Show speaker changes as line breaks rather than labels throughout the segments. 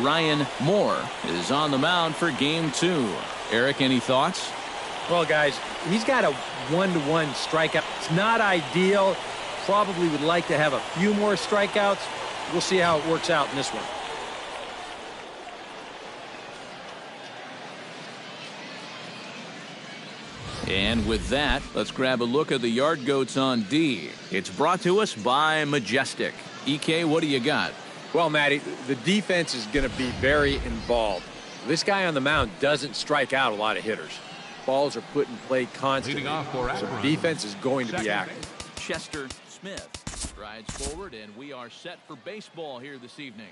Ryan Moore is on the mound for game 2. Eric, any thoughts?
Well, guys, he's got a 1-to-1 strikeout. It's not ideal. Probably would like to have a few more strikeouts. We'll see how it works out in this one.
And with that, let's grab a look at the Yard Goats on D. It's brought to us by Majestic. EK, what do you got?
Well, Matty, the defense is going to be very involved. This guy on the mound doesn't strike out a lot of hitters. Balls are put in play constantly, so the defense is going to be active.
Chester Smith strides forward, and we are set for baseball here this evening.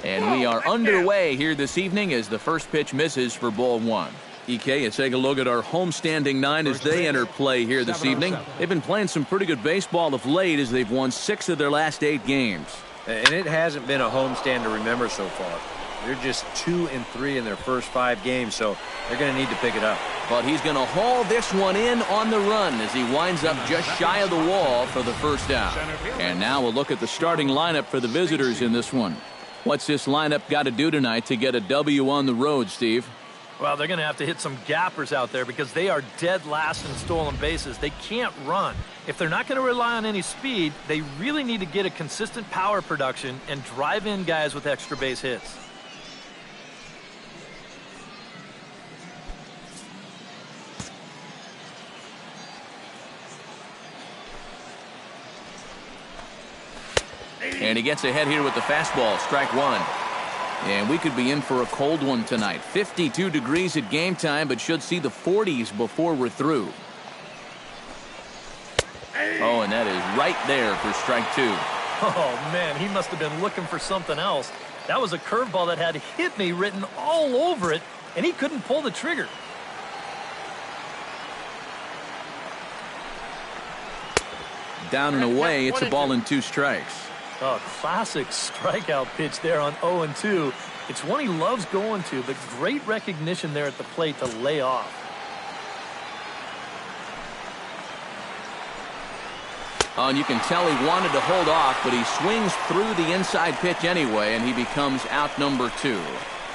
And we are underway here this evening as the first pitch misses for ball one. EK, let's take a look at our homestanding nine as they enter play here this evening. They've been playing some pretty good baseball of late as they've won 6 of their last 8 games.
And it hasn't been a homestand to remember so far. They're just 2-3 in their first 5 games, so they're going to need to pick it up.
But he's going to haul this one in on the run as he winds up just shy of the wall for the first out. And now we'll look at the starting lineup for the visitors in this one. What's this lineup got to do tonight to get a W on the road, Steve?
Well, they're going to have to hit some gappers out there because they are dead last in stolen bases. They can't run. If they're not going to rely on any speed, they really need to get a consistent power production and drive in guys with extra base hits.
And he gets ahead here with the fastball, strike one. And we could be in for a cold one tonight. 52 degrees at game time, but should see the 40s before we're through. Oh, and that is right there for strike 2.
Oh, man, he must have been looking for something else. That was a curveball that had "hit me" written all over it, and he couldn't pull the trigger.
Down and away, it's a ball and 2 strikes.
Oh, classic strikeout pitch there on 0-2. It's one he loves going to, but great recognition there at the plate to lay off.
Oh, and you can tell he wanted to hold off, but he swings through the inside pitch anyway, and he becomes out number 2.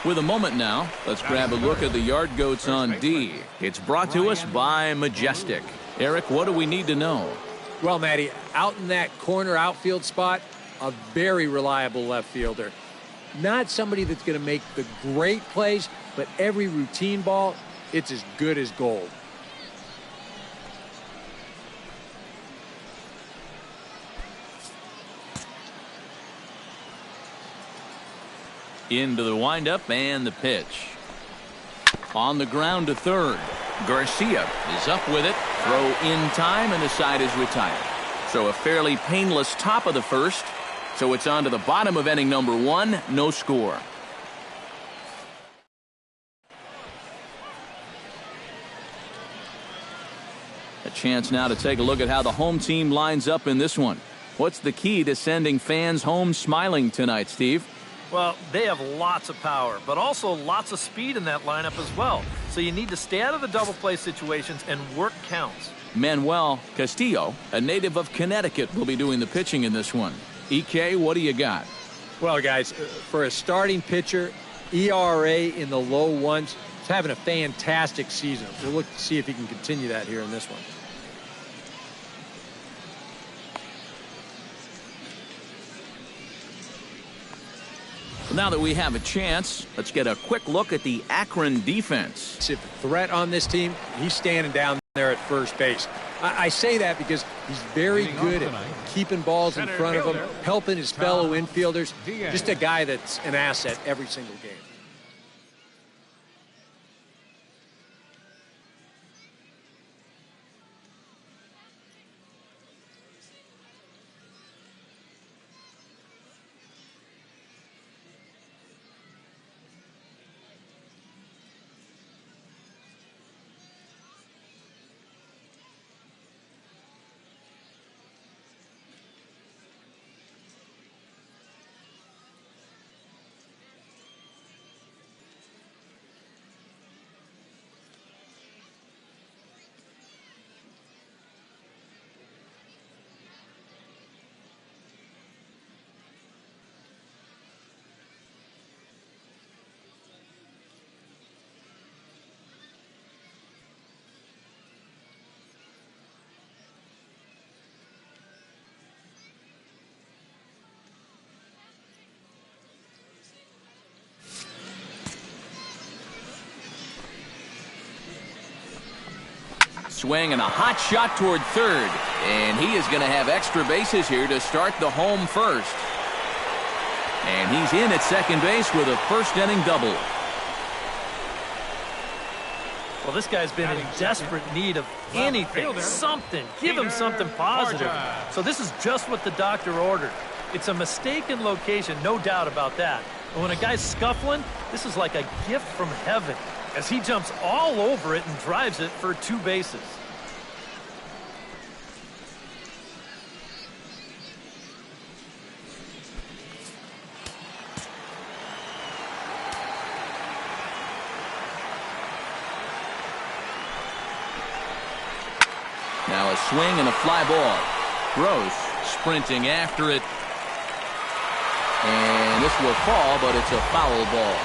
With a moment now, let's grab a look at the YardGoats on D. It's brought to us by Majestic. Eric, what do we need to know?
Well, Matty, out in that corner outfield spot, a very reliable left fielder. Not somebody that's going to make the great plays, but every routine ball, it's as good as gold.
Into the windup and the pitch. On the ground to third. Garcia is up with it. Throw in time, and the side is retired. So a fairly painless top of the first. So it's on to the bottom of inning number 1. No score. A chance now to take a look at how the home team lines up in this one. What's the key to sending fans home smiling tonight, Steve?
Well, they have lots of power, but also lots of speed in that lineup as well. So you need to stay out of the double play situations and work counts.
Manuel Castillo, a native of Connecticut, will be doing the pitching in this one. EK, what do you got?
Well, guys, for a starting pitcher, ERA in the low ones, he's having a fantastic season. We'll look to see if he can continue that here in this one.
Now that we have a chance, let's get a quick look at the Akron defense.
If a threat on this team, he's standing down there at first base. I say that because he's very good at keeping balls in front of him, helping his fellow infielders. Just a guy that's an asset every single game.
Swing and a hot shot toward third. And he is going to have extra bases here to start the home first. And he's in at second base with a first inning double.
Well, this guy's been in desperate need of anything, something. Give him something positive. So this is just what the doctor ordered. It's a mistaken location, no doubt about that. And when a guy's scuffling, this is like a gift from heaven as he jumps all over it and drives it for 2 bases.
Now a swing and a fly ball. Gross sprinting after it. And this will fall, but it's a foul ball.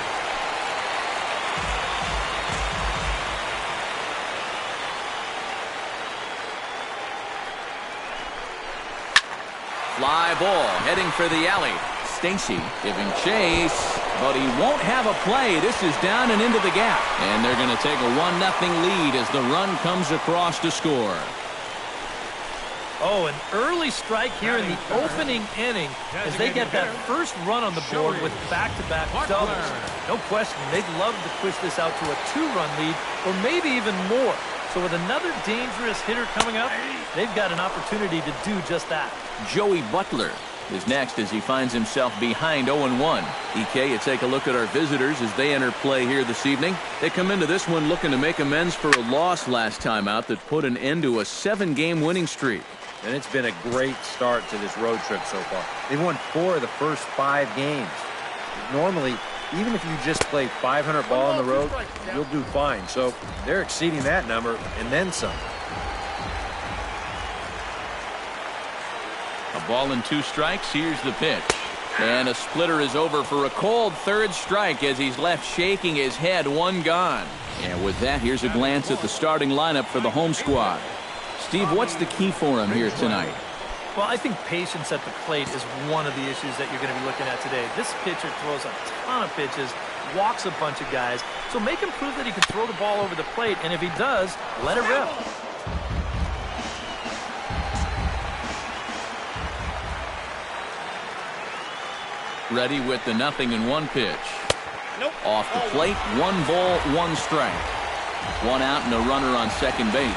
Fly ball heading for the alley. Stacy giving chase, but he won't have a play. This is down and into the gap. And they're going to take a 1-0 lead as the run comes across to score.
Oh, an early strike here in the opening inning as they get that first run on the board with back-to-back doubles. No question, they'd love to push this out to a 2-run lead or maybe even more. So with another dangerous hitter coming up, they've got an opportunity to do just that.
Joey Butler is next as he finds himself behind 0-1. EK, you take a look at our visitors as they enter play here this evening. They come into this one looking to make amends for a loss last time out that put an end to a 7-game winning streak.
And it's been a great start to this road trip so far. They've won 4 of the first 5 games. Normally, even if you just play 500 ball on the road, you'll do fine. So they're exceeding that number and then some.
A ball and 2 strikes. Here's the pitch. And a splitter is over for a cold 3rd strike as he's left shaking his head. 1 gone. And with that, here's a glance at the starting lineup for the home squad. Steve, what's the key for him here tonight?
Well, I think patience at the plate is one of the issues that you're going to be looking at today. This pitcher throws a ton of pitches, walks a bunch of guys, so make him prove that he can throw the ball over the plate, and if he does, let it rip.
Ready with the 0-1 pitch. Off the plate, 1 ball, 1 strike. 1 out and a runner on second base.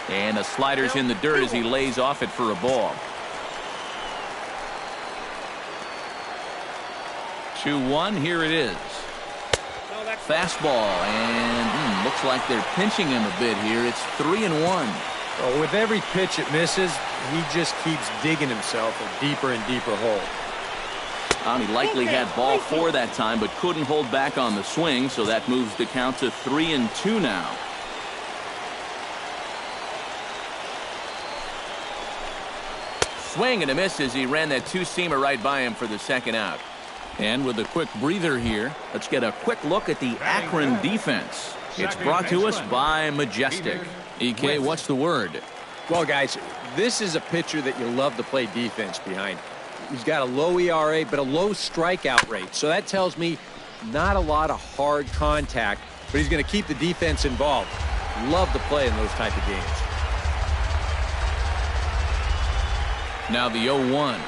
And a slider's in the dirt as he lays off it for a ball. 2-1, here it is. Fastball, and looks like they're pinching him a bit here. It's 3-1.
Well, with every pitch it misses, he just keeps digging himself a deeper and deeper hole.
He likely had ball 4 that time, but couldn't hold back on the swing, so that moves the count to 3-2 now. Swing and a miss as he ran that 2-seamer right by him for the 2nd out. And with a quick breather here, let's get a quick look at the Akron defense. It's brought to us by Majestic. EK, what's the word?
Well, guys, this is a pitcher that you love to play defense behind. He's got a low ERA, but a low strikeout rate. So that tells me not a lot of hard contact, but he's going to keep the defense involved. Love to play in those type of games.
Now the 0-1.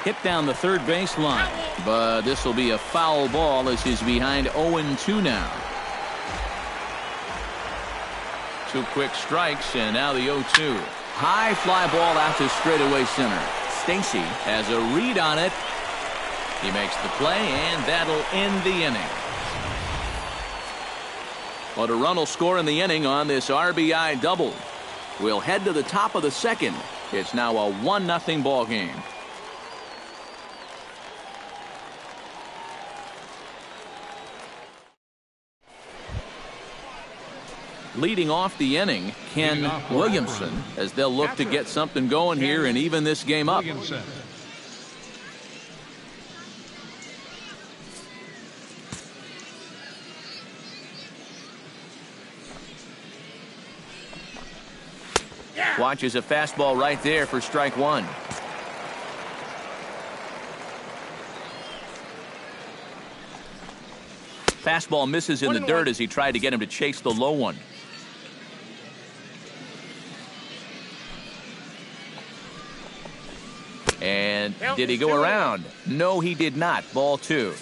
Hit down the 3rd baseline, but this will be a foul ball as he's behind 0-2 now. 2 quick strikes, and now the 0-2. High fly ball out to straightaway center. Stacy has a read on it. He makes the play, and that'll end the inning. But a run will score in the inning on this RBI double. We'll head to the top of the 2nd. It's now a 1-0 ball game. Leading off the inning, Ken Williamson, as they'll look to get something going here and even this game up. Watches a fastball right there for strike 1. Fastball misses in the dirt as he tried to get him to chase the low one. And did he go around? No, he did not. Ball 2.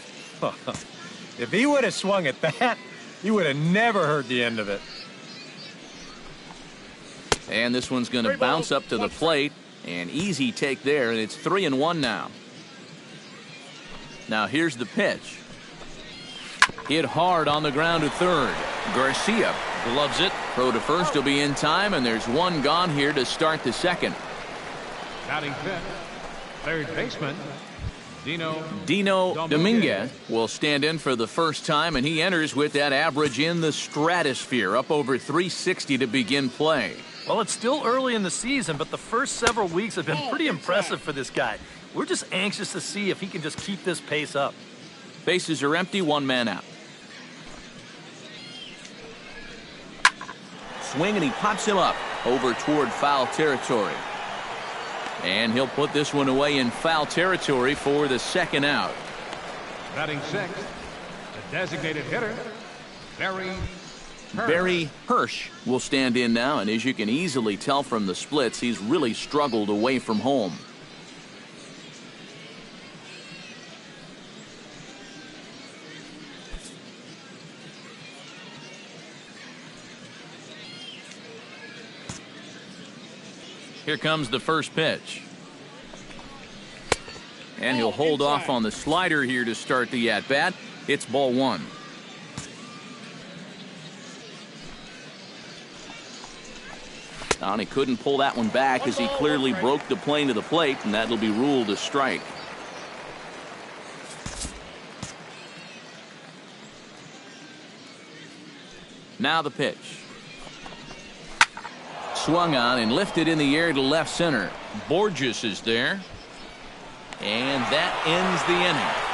If he would have swung at that, you would have never heard the end of it.
And this one's going to bounce up to the plate, An easy take there, and it's 3-1 now. Now here's the pitch. Hit hard on the ground to third. Garcia gloves it. Throw to first will be in time, and there's one gone here to start the second.
Batting fifth, third baseman,
Dino Dominguez will stand in for the first time, and he enters with that average in the stratosphere, up over 360 to begin play.
Well, it's still early in the season, but the first several weeks have been pretty impressive for this guy. We're just anxious to see if he can just keep this pace up.
Bases are empty, one man out. Swing, and he pops him up over toward foul territory. And he'll put this one away in foul territory for the second out.
batting sixth, the designated hitter,
Barry Hirsch will stand in now, and as you can easily tell from the splits, he's really struggled away from home. Here comes the first pitch. And he'll hold off on the slider here to start the at-bat. It's ball one. And he couldn't pull that one back as he clearly broke the plane to the plate, and that'll be ruled a strike. Now the pitch. Swung on and lifted in the air to left center. Borges is there. And that ends the inning.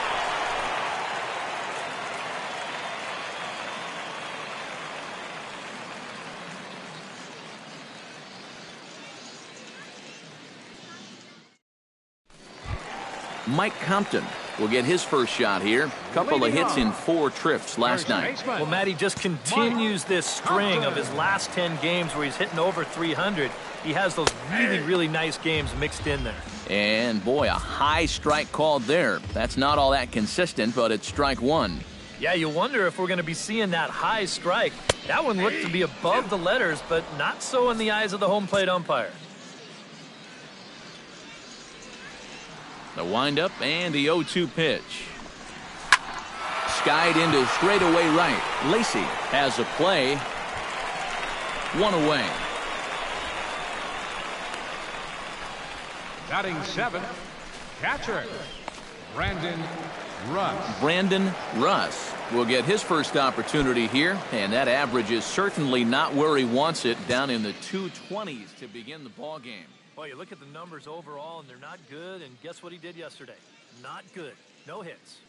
Mike Compton will get his first shot here. Couple of hits in 4 trips last night.
Well, Matt, he just continues this string of his last 10 games where he's hitting over 300. He has those really, really nice games mixed in there.
And boy, a high strike called there. That's not all that consistent, but it's strike one.
Yeah, you wonder if we're going to be seeing that high strike. That one looked to be above the letters, but not so in the eyes of the home plate umpire.
The windup and the 0-2 pitch. Skied into straightaway right. Lacy has a play. One away.
batting seventh, catcher, Brandon Russ.
Brandon Russ will get his first opportunity here, and that average is certainly not where he wants it, down in the 220s to begin the ball game.
Well, you look at the numbers overall, and they're not good, and guess what he did yesterday? Not good. No hits.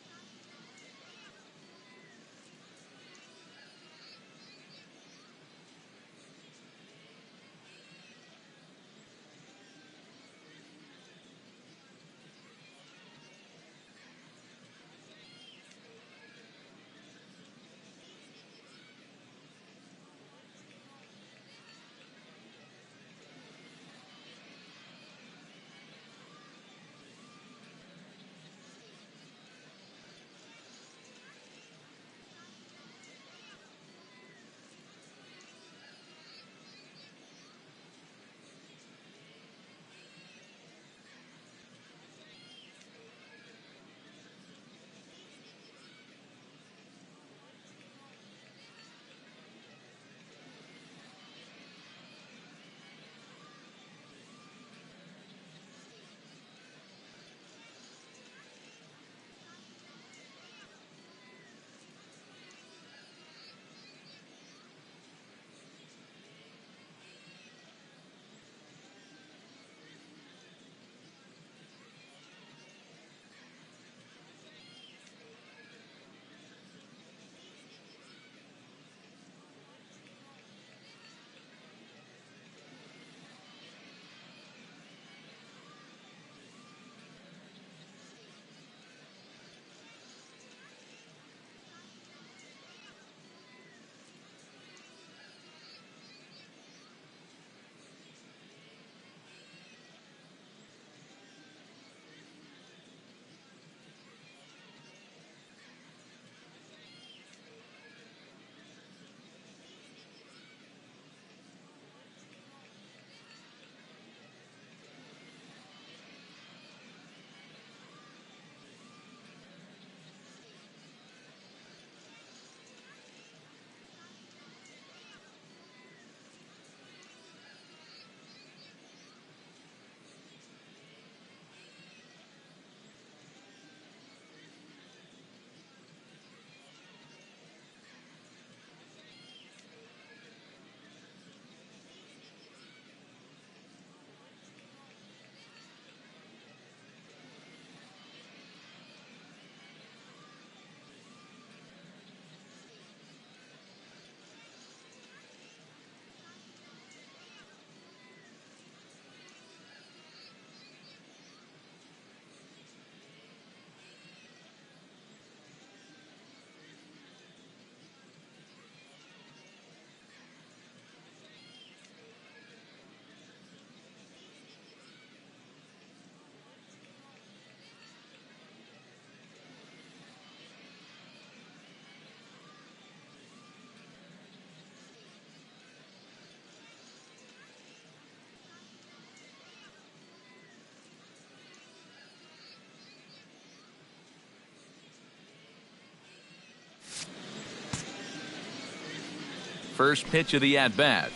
First pitch of the at-bat.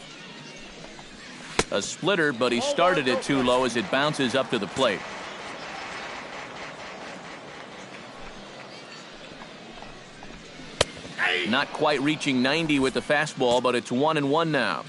A splitter, but he started it too low as it bounces up to the plate. Not quite reaching 90 with the fastball, but it's 1-1 now.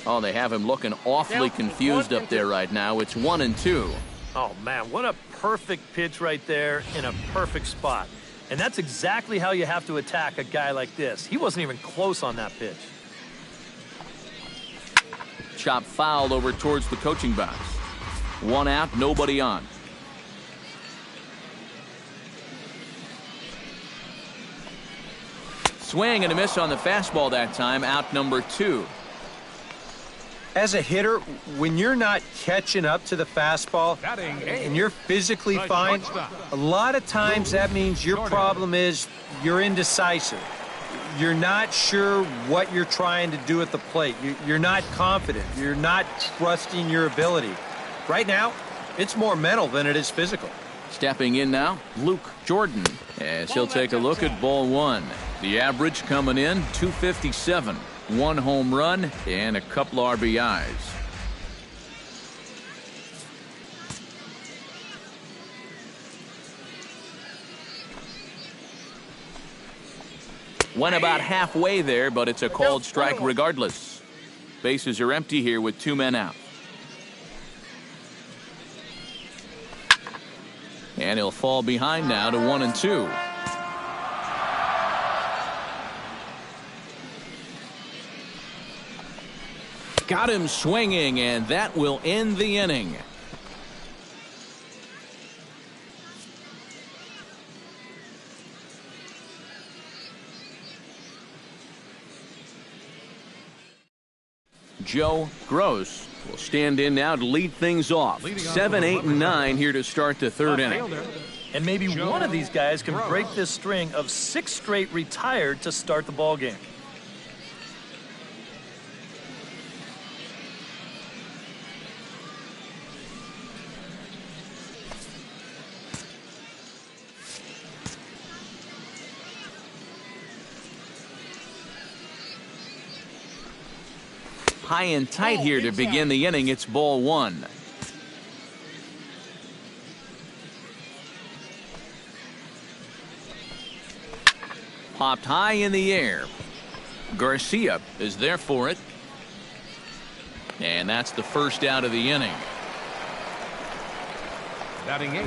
Oh, they have him looking awfully confused up there right now. It's 1-2.
Oh, man, what a perfect pitch right there in a perfect spot. And that's exactly how you have to attack a guy like this. He wasn't even close on that pitch.
Chop fouled over towards the coaching box. One out, nobody on. Swing and a miss on the fastball that time. Out number 2.
As a hitter, when you're not catching up to the fastball and you're physically fine, a lot of times that means your problem is you're indecisive. You're not sure what you're trying to do at the plate. You're not confident. You're not trusting your ability. Right now, it's more mental than it is physical.
Stepping in now, Luke Jordan, as he'll take a look at ball 1. The average coming in, 257. 1 home run and a couple RBIs. Went about halfway there, but it's a called strike regardless. Bases are empty here with 2 men out. And he'll fall behind now to 1-2. Got him swinging, and that will end the inning. Joe Gross will stand in now to lead things off. 7, 8, and 9 here to start the 3rd inning.
And maybe one of these guys can break this string of 6 straight retired to start the ball game.
High and tight here to begin the inning. It's ball 1. Popped high in the air. Garcia is there for it. And that's the first out of the inning.
Batting 8.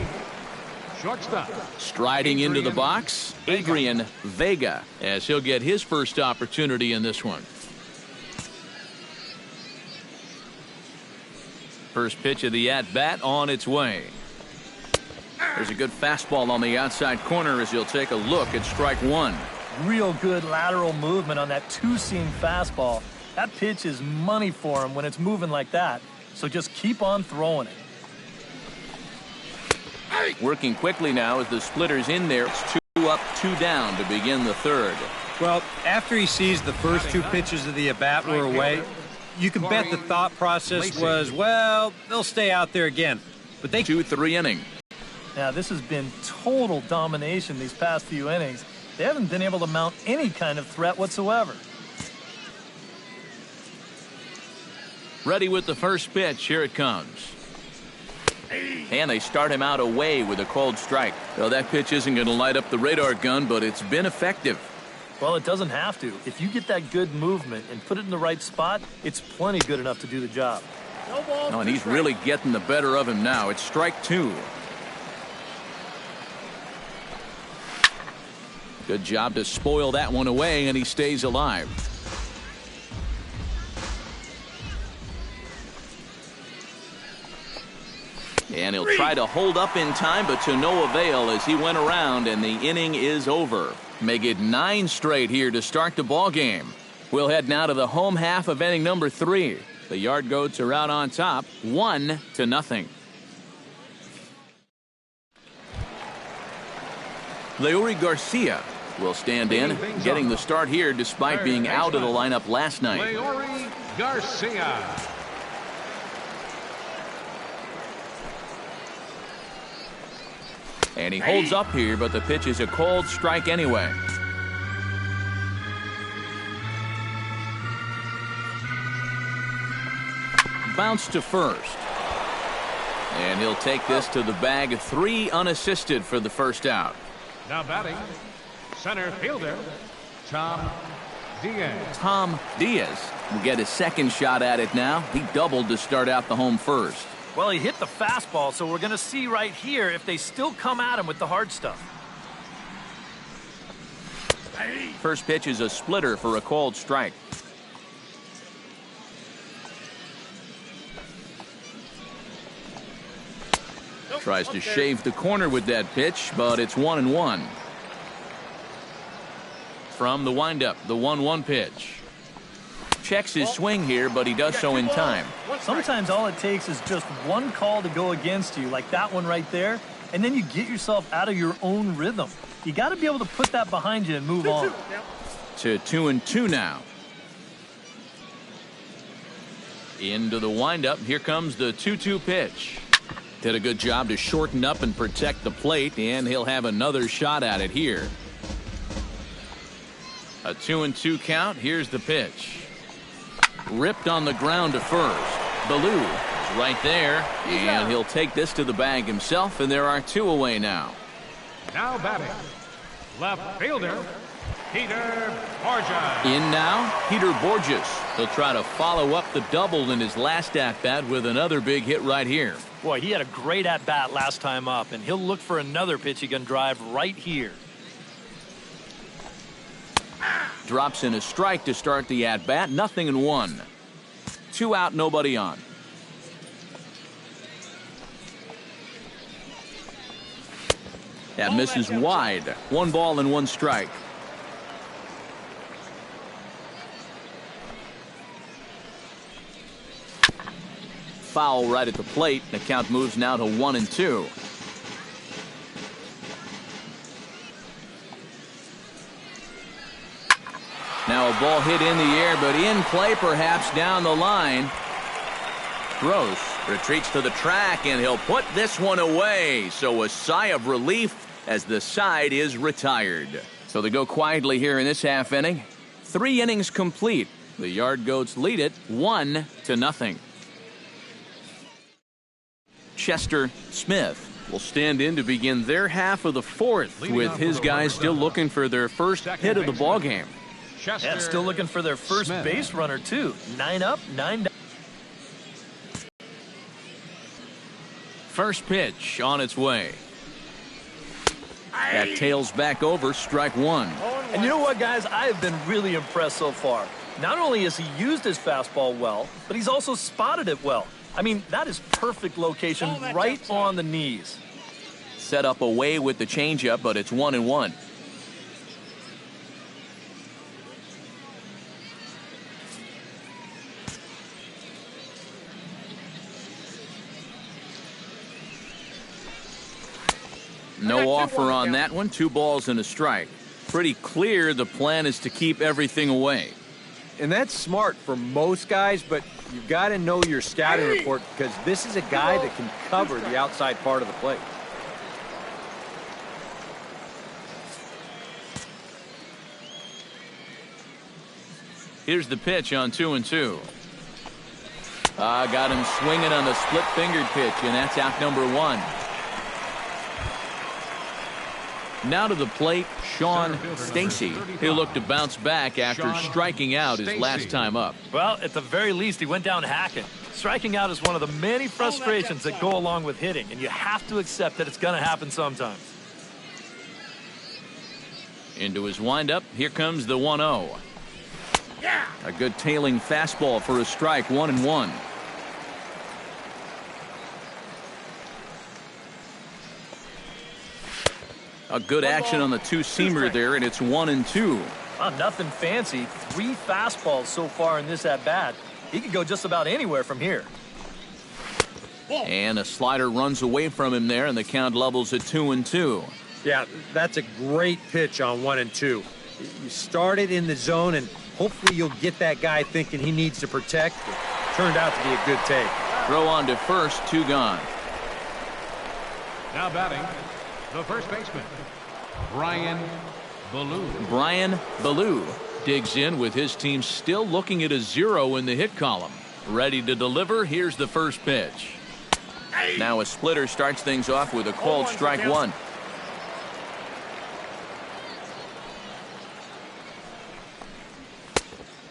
Shortstop.
Striding into the box, Adrian Vega, as he'll get his first opportunity in this one. First pitch of the at-bat on its way. There's a good fastball on the outside corner as he'll take a look at strike 1.
Real good lateral movement on that 2-seam fastball. That pitch is money for him when it's moving like that. So just keep on throwing it.
Working quickly now as the splitter's in there. It's 2 up, 2 down to begin the 3rd.
Well, after he sees the first 2 pitches of the at-bat were away, you can bet the thought process was, well, they'll stay out there again. But they
2-3 inning.
Now, this has been total domination these past few innings. They haven't been able to mount any kind of threat whatsoever.
Ready with the first pitch. Here it comes. And they start him out away with a called strike. Well, that pitch isn't going to light up the radar gun, but it's been effective.
Well, it doesn't have to. If you get that good movement and put it in the right spot, it's plenty good enough to do the job.
Oh, and he's really getting the better of him now. It's strike 2. Good job to spoil that one away, and he stays alive. And he'll try to hold up in time, but to no avail as he went around, and the inning is over. Make it 9 straight here to start the ball game. We'll head now to the home half of inning number 3. The YardGoats are out on top, 1-0. Leury Garcia will stand in, getting the start here despite being out of the lineup last night.
Leury Garcia.
And he holds up here, but the pitch is a cold strike anyway. Bounce to first. And he'll take this to the bag. 3 unassisted for the first out.
Now batting, center fielder, Tom Diaz.
Tom Diaz will get his second shot at it now. He doubled to start out the home first.
Well, he hit the fastball, so we're going to see right here if they still come at him with the hard stuff.
First pitch is a splitter for a called strike. Tries to shave the corner with that pitch, but it's 1-1. From the windup, the 1-1 pitch. Checks his swing here, but he does so in time.
Sometimes all it takes is just one call to go against you, like that one right there, and then you get yourself out of your own rhythm. You got to be able to put that behind you and move on.
To 2-2 now. Into the windup. Here comes the 2-2 pitch. Did a good job to shorten up and protect the plate, and he'll have another shot at it here. A 2-2 count. Here's the pitch. Ripped on the ground to first. Ballou is right there, and he'll take this to the bag himself, and there are 2 away now.
Now batting, left fielder, Peter Borges.
In now, Peter Borges. He'll try to follow up the double in his last at-bat with another big hit right here.
Boy, he had a great at-bat last time up, and he'll look for another pitch he can drive right here.
Drops in a strike to start the at-bat. 0-1. 2 out, nobody on. That misses wide. 1 ball and 1 strike. Foul right at the plate. The count moves now to 1-2. Now a ball hit in the air, but in play perhaps down the line. Gross retreats to the track, and he'll put this one away. So a sigh of relief as the side is retired. So they go quietly here in this half inning. 3 innings complete. The Yard Goats lead it 1-0. Chester Smith will stand in to begin their half of the 4th, with his guys still looking for their first hit of the ballgame.
Yeah, still looking for their first base runner, too. 9 up, 9 down.
First pitch on its way. That tails back over, strike 1.
And you know what, guys? I have been really impressed so far. Not only has he used his fastball well, but he's also spotted it well. I mean, that is perfect location right on the knees.
Set up away with the changeup, but it's 1-1. No offer on that one. 2 balls and a strike. Pretty clear the plan is to keep everything away.
And that's smart for most guys, but you've got to know your scouting report, because this is a guy that can cover the outside part of the plate.
Here's the pitch on 2-2. Got him swinging on the split-fingered pitch, and that's out number 1. Now to the plate, Sean Stacy. He'll look to bounce back after striking out his last time up.
Well, at the very least, he went down hacking. Striking out is one of the many frustrations that go along with hitting, and you have to accept that it's going to happen sometimes.
Into his windup, here comes the 1-0. A good tailing fastball for a strike, 1-1. A good action on the 2-seamer there, and it's 1-2.
Nothing fancy. 3 fastballs so far in this at-bat. He could go just about anywhere from here.
And a slider runs away from him there, and the count levels at 2-2.
Yeah, that's a great pitch on 1-2. You start it in the zone, and hopefully you'll get that guy thinking he needs to protect. It turned out to be a good take.
Throw on to first, 2 gone.
Now batting, The first baseman, Brian Ballou.
Brian Ballou digs in with his team still looking at a 0 in the hit column. Ready to deliver. Here's the first pitch. Now a splitter starts things off with a called strike one.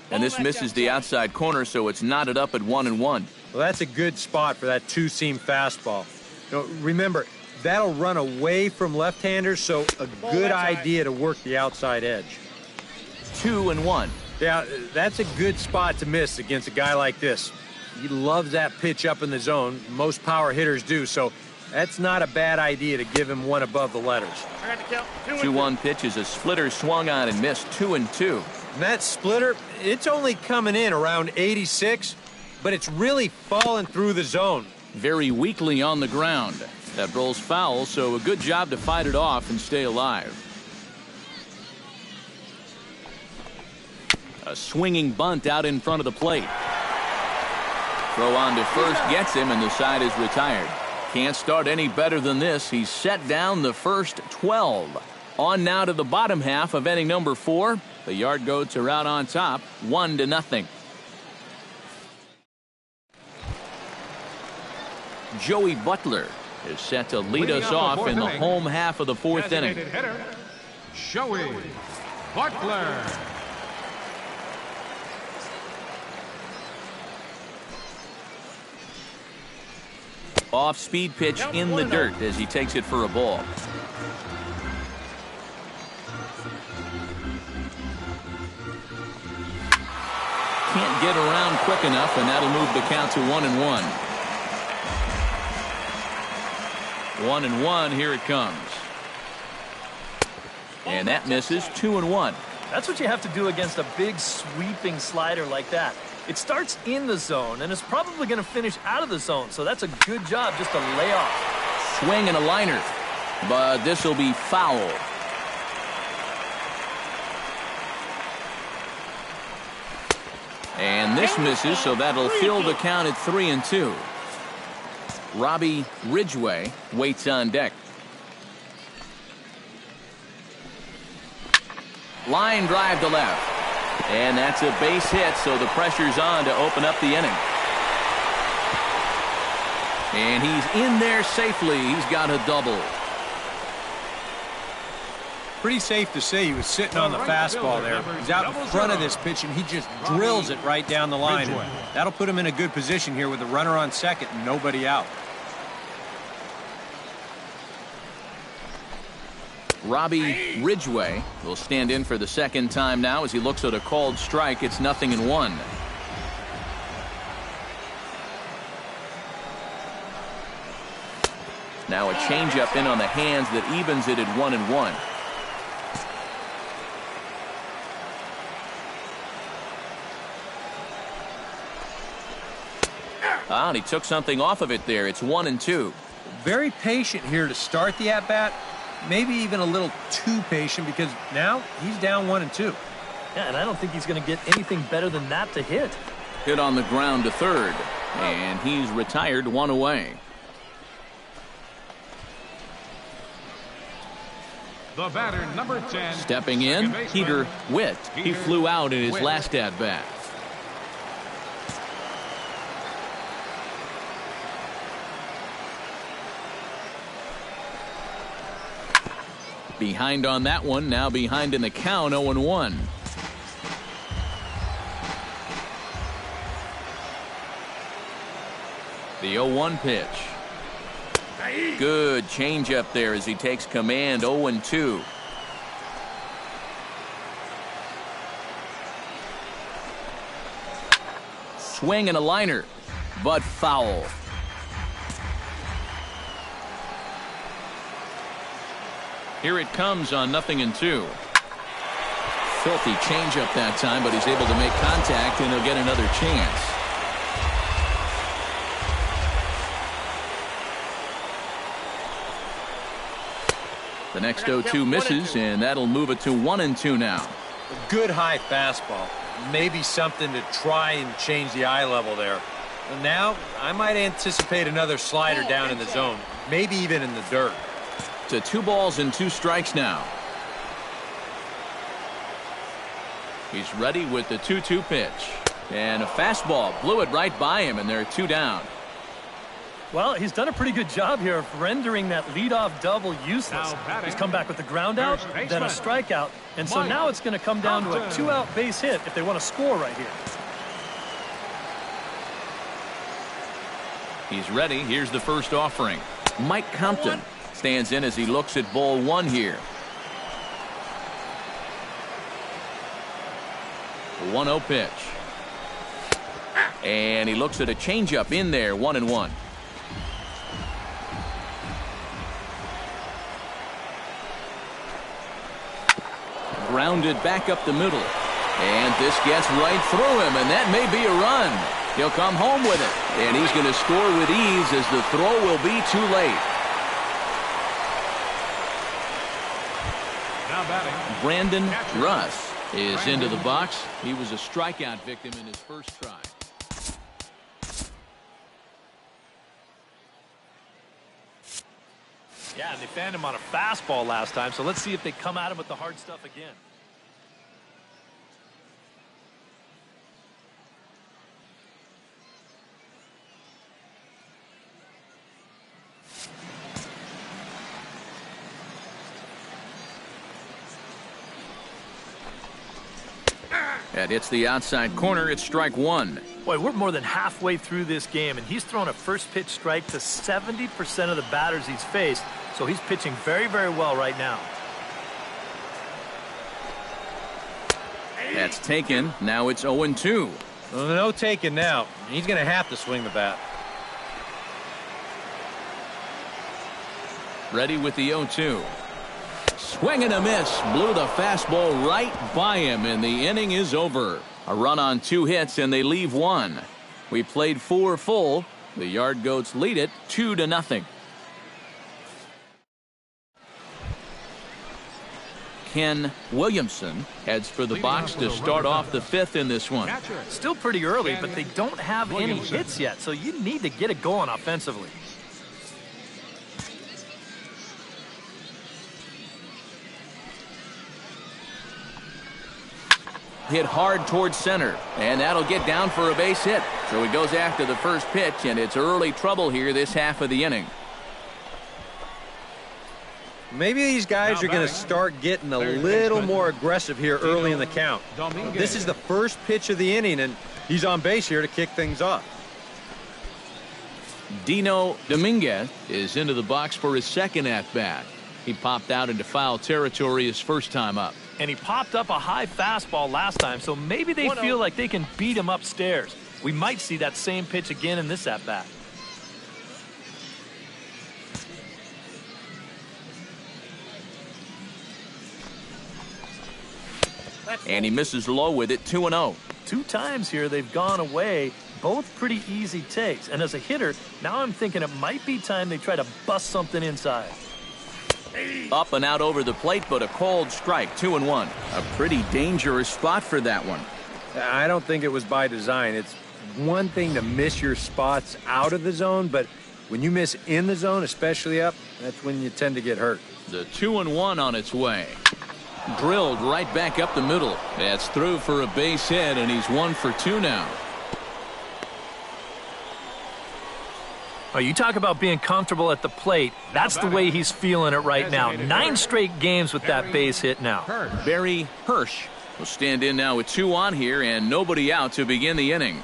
And this misses the outside corner, so it's knotted up at 1-1.
Well, that's a good spot for that two-seam fastball. Remember, that'll run away from left-handers, so a good idea to work the outside edge.
2-1.
Yeah, that's a good spot to miss against a guy like this. He loves that pitch up in the zone. Most power hitters do, so that's not a bad idea to give him one above the letters.
2-1 pitch is a splitter swung on and missed. 2-2.
And that splitter, it's only coming in around 86, but it's really falling through the zone.
Very weakly on the ground. That rolls foul, so a good job to fight it off and stay alive. A swinging bunt out in front of the plate. Throw on to first gets him, and the side is retired. Can't start any better than this. He's set down the first 12. On now to the bottom half of inning number 4. The Yard Goats are out on top, 1-0. Joey Butler is set to lead us off in the home half of the 4th inning.
Hitter, Joey Butler.
Off-speed pitch in the dirt as he takes it for a ball. Can't get around quick enough, and that'll move the count to 1-1. 1-1, here it comes. And that misses. 2-1.
That's what you have to do against a big sweeping slider like that. It starts in the zone, and it's probably going to finish out of the zone, so that's a good job just to lay off.
Swing and a liner, but this will be foul. And this misses, so that'll fill the count at 3-2. Robbie Ridgway waits on deck. Line drive to left. And that's a base hit, so the pressure's on to open up the inning. And he's in there safely. He's got a double.
Pretty safe to say he was sitting on the fastball there. He's out in front of this pitch, and he just drills it right down the line. And that'll put him in a good position here with a runner on second and nobody out.
Robbie Ridgway will stand in for the second time now as he looks at a called strike. It's 0-1. Now a changeup in on the hands that evens it at 1-1. And he took something off of it there. It's 1-2.
Very patient here to start the at-bat. Maybe even a little too patient because now he's down 1-2.
Yeah, and I don't think he's going to get anything better than that to hit.
Hit on the ground to third, and he's retired, 1 away.
The batter, number 10.
Stepping in, Peter Witt. He flew out in his last at-bat. Behind on that one, now behind in the count, 0-1. The 0-1 pitch. Good changeup there as he takes command. 0-2. Swing and a liner, but foul. Here it comes on 0-2. Filthy changeup that time, but he's able to make contact, and he'll get another chance. The next 0-2 misses, and that'll move it to 1-2 now.
A good high fastball. Maybe something to try and change the eye level there. And now I might anticipate another slider down in the zone, maybe even in the dirt.
to 2 balls and 2 strikes now. He's ready with the 2-2 pitch. And a fastball blew it right by him, and they're 2 down.
Well, he's done a pretty good job here of rendering that leadoff double useless. He's come back with the ground out, then a strikeout, and so now it's going to come down to a 2-out base hit if they want to score right here.
He's ready. Here's the first offering. Mike Compton stands in as he looks at ball 1 here. The 1-0 pitch. And he looks at a changeup in there, 1-1. Grounded back up the middle. And this gets right through him, and that may be a run. He'll come home with it, and he's going to score with ease as the throw will be too late.
Now batting,
Brandon Russ is into the box. He was a strikeout victim in his first try.
Yeah, and they fanned him on a fastball last time, so let's see if they come at him with the hard stuff again.
That hits the outside corner. It's strike 1.
Boy, we're more than halfway through this game, and he's thrown a first pitch strike to 70% of the batters he's faced, so he's pitching very, very well right now.
That's taken. Now it's 0-2.
Well, no taking now. He's going to have to swing the bat.
Ready with the 0-2. Swing and a miss. Blew the fastball right by him, and the inning is over. A run on 2 hits, and they leave 1. We played 4 full. The Yard Goats lead it 2-0. Ken Williamson heads for the box to start off the 5th in this one.
Still pretty early, but they don't have any hits yet, so you need to get it going offensively.
Hit hard towards center, and that'll get down for a base hit. So he goes after the first pitch, and it's early trouble here this half of the inning.
Maybe these guys are going to start getting a little more aggressive here early in the count. This is the first pitch of the inning, and he's on base here to kick things off.
Dino Dominguez is into the box for his second at-bat. He popped out into foul territory his first time up.
And he popped up a high fastball last time, so maybe they feel like they can beat him upstairs. We might see that same pitch again in this at-bat.
And he misses low with it, 2-0.
2 times here they've gone away, both pretty easy takes. And as a hitter, now I'm thinking it might be time they try to bust something inside.
Up and out over the plate, but a cold strike, 2-1. A pretty dangerous spot for that one.
I don't think it was by design. It's one thing to miss your spots out of the zone, but when you miss in the zone, especially up, that's when you tend to get hurt.
The 2-1 on its way. Drilled right back up the middle. That's through for a base hit, and he's 1 for 2 now.
Oh, you talk about being comfortable at the plate. That's the way he's feeling it right now. 9 straight games with that base hit now.
Barry Hirsch will stand in now with 2 on here and nobody out to begin the inning.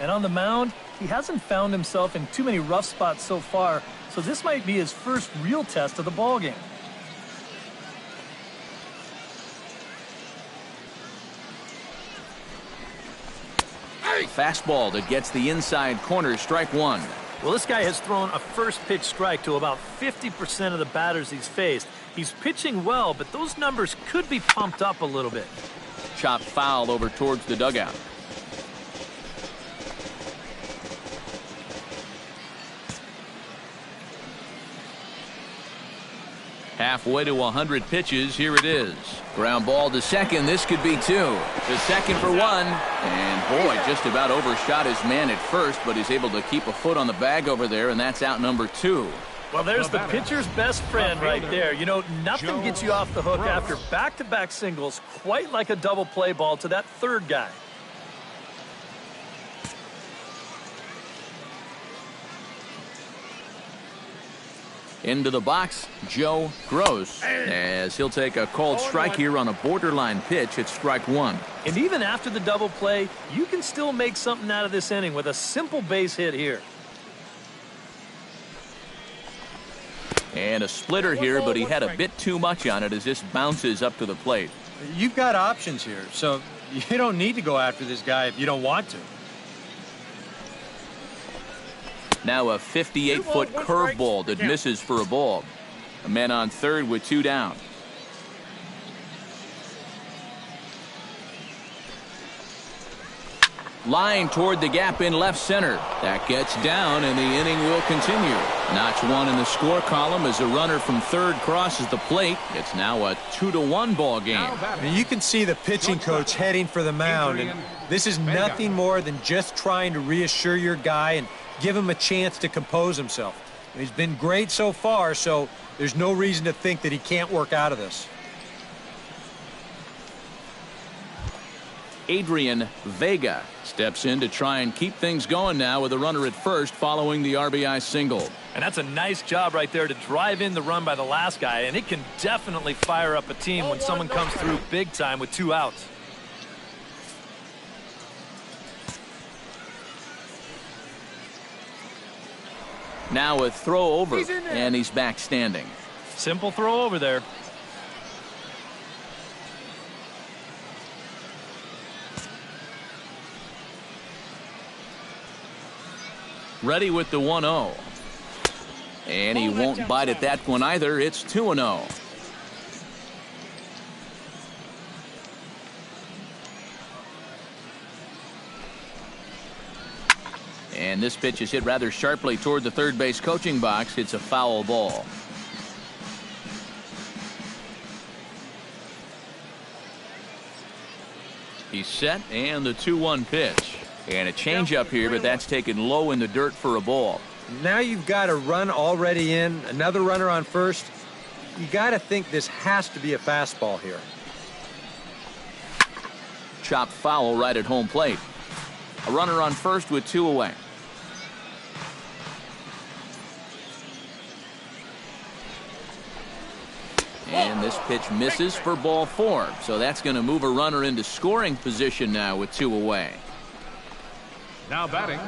And on the mound, he hasn't found himself in too many rough spots so far, so this might be his first real test of the ballgame.
Fastball that gets the inside corner, strike 1.
Well, this guy has thrown a first pitch strike to about 50% of the batters he's faced. He's pitching well, but those numbers could be pumped up a little bit.
Chopped foul over towards the dugout. Halfway to 100 pitches, here it is. Ground ball to second, this could be 2. To second for 1, and boy, just about overshot his man at first, but he's able to keep a foot on the bag over there, and that's out number 2.
Well, there's the pitcher's best friend right there. You know, nothing gets you off the hook after back-to-back singles, quite like a double play ball to that third guy.
Into the box, Joe Gross, as he'll take a called strike here on a borderline pitch at strike one.
And even after the double play, you can still make something out of this inning with a simple base hit here.
And a splitter here, but he had a bit too much on it as this bounces up to the plate.
You've got options here, so you don't need to go after this guy if you don't want to.
Now a 58-foot curveball that misses for a ball. A man on third with two down. Line toward the gap in left center. That gets down, and the inning will continue. Notch one in the score column as a runner from third crosses the plate. It's now a 2-1 ball game.
I mean, you can see the pitching coach heading for the mound, and this is nothing more than just trying to reassure your guy and give him a chance to compose himself. He's been great so far, so there's no reason to think that he can't work out of this.
Adrian Vega steps in to try and keep things going now with a runner at first following the RBI single.
And that's a nice job right there to drive in the run by the last guy, and it can definitely fire up a team when someone comes through big time with 2 outs.
Now a throw over, and he's back standing.
Simple throw over there.
Ready with the 1-0. And he won't bite at that one either. It's 2-0. And this pitch is hit rather sharply toward the third base coaching box. It's a foul ball. He's set, and the 2-1 pitch. And a changeup here, but that's taken low in the dirt for a ball.
Now you've got a run already in, another runner on first. You got to think this has to be a fastball here.
Chopped foul right at home plate. A runner on first with 2 away. And this pitch misses for ball 4. So that's going to move a runner into scoring position now with 2 away.
Now batting,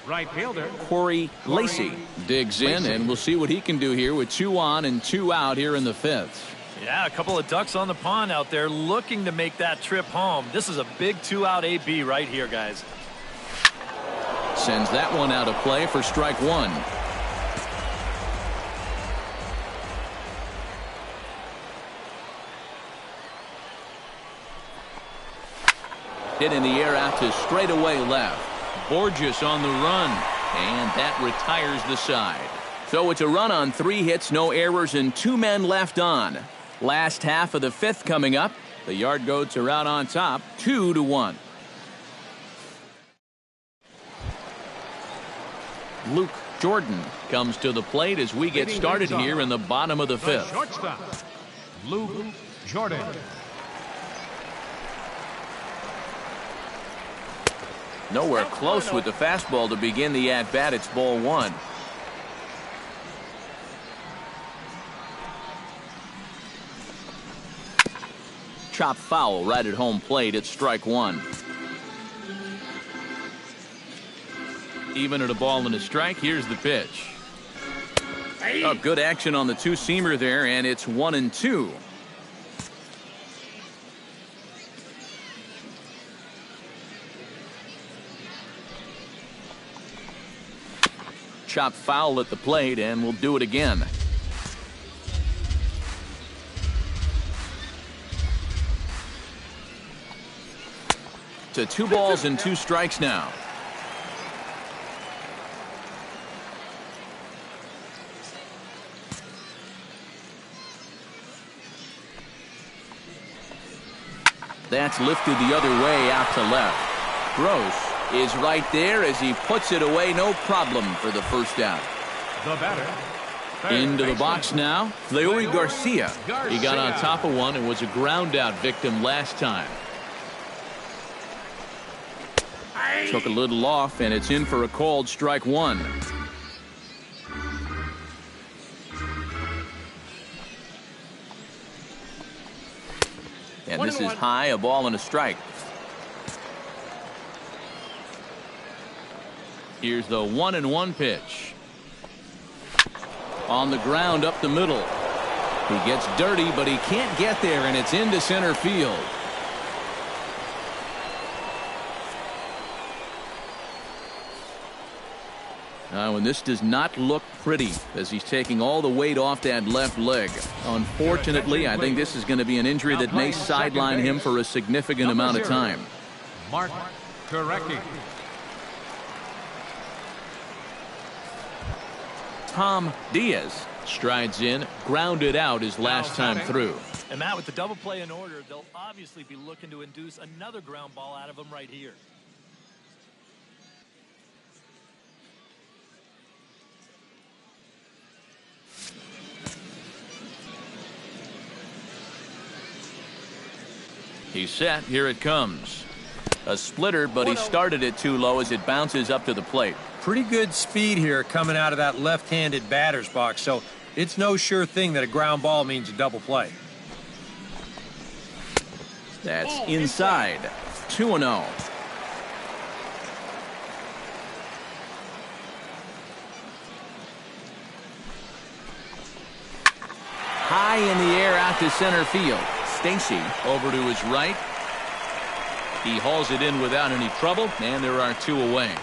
right fielder
Corey Lacy digs in, and we'll see what he can do here with 2 on and 2 out here in the 5th.
Yeah, a couple of ducks on the pond out there looking to make that trip home. This is a big 2-out AB right here, guys.
Sends that one out of play for strike 1. Hit in the air out to straightaway left. Borges on the run, and that retires the side. So it's a run on 3 hits, no errors, and 2 men left on. Last half of the 5th coming up. The Yard Goats are out on top, 2-1. Luke Jordan comes to the plate as we get started here in the bottom of the 5th.
shortstop, Luke Jordan.
Nowhere close with the fastball to begin the at-bat. It's ball 1. Chop foul right at home plate. It's strike 1. Even at a ball and a strike. Here's the pitch. Oh, good action on the 2-seamer there, and it's 1-2. Chop foul at the plate, and we'll do it again. To 2 balls and 2 strikes now. That's lifted the other way out to left. Gross is right there as he puts it away. No problem for the first out.
The batter,
Into the box now, Leury Garcia. He got on top of one and was a ground out victim last time. Took a little off, and it's in for a called strike one. And this is high, a ball and a strike. Here's the 1-1 pitch. On the ground up the middle. He gets dirty, but he can't get there, and it's into center field. Now, and this does not look pretty as he's taking all the weight off that left leg. Unfortunately, I think this is going to be an injury that may sideline him for a significant amount of time.
Mark Korecki.
Tom Diaz strides in, grounded out his last time through.
And Matt, with the double play in order, they'll obviously be looking to induce another ground ball out of him right here.
He's set. Here it comes. A splitter, but he started it too low as it bounces up to the plate.
Pretty good speed here coming out of that left-handed batter's box, so it's no sure thing that a ground ball means a double play.
That's inside. 2-0. High in the air out to center field. Stacy over to his right. He hauls it in without any trouble, and there are two away.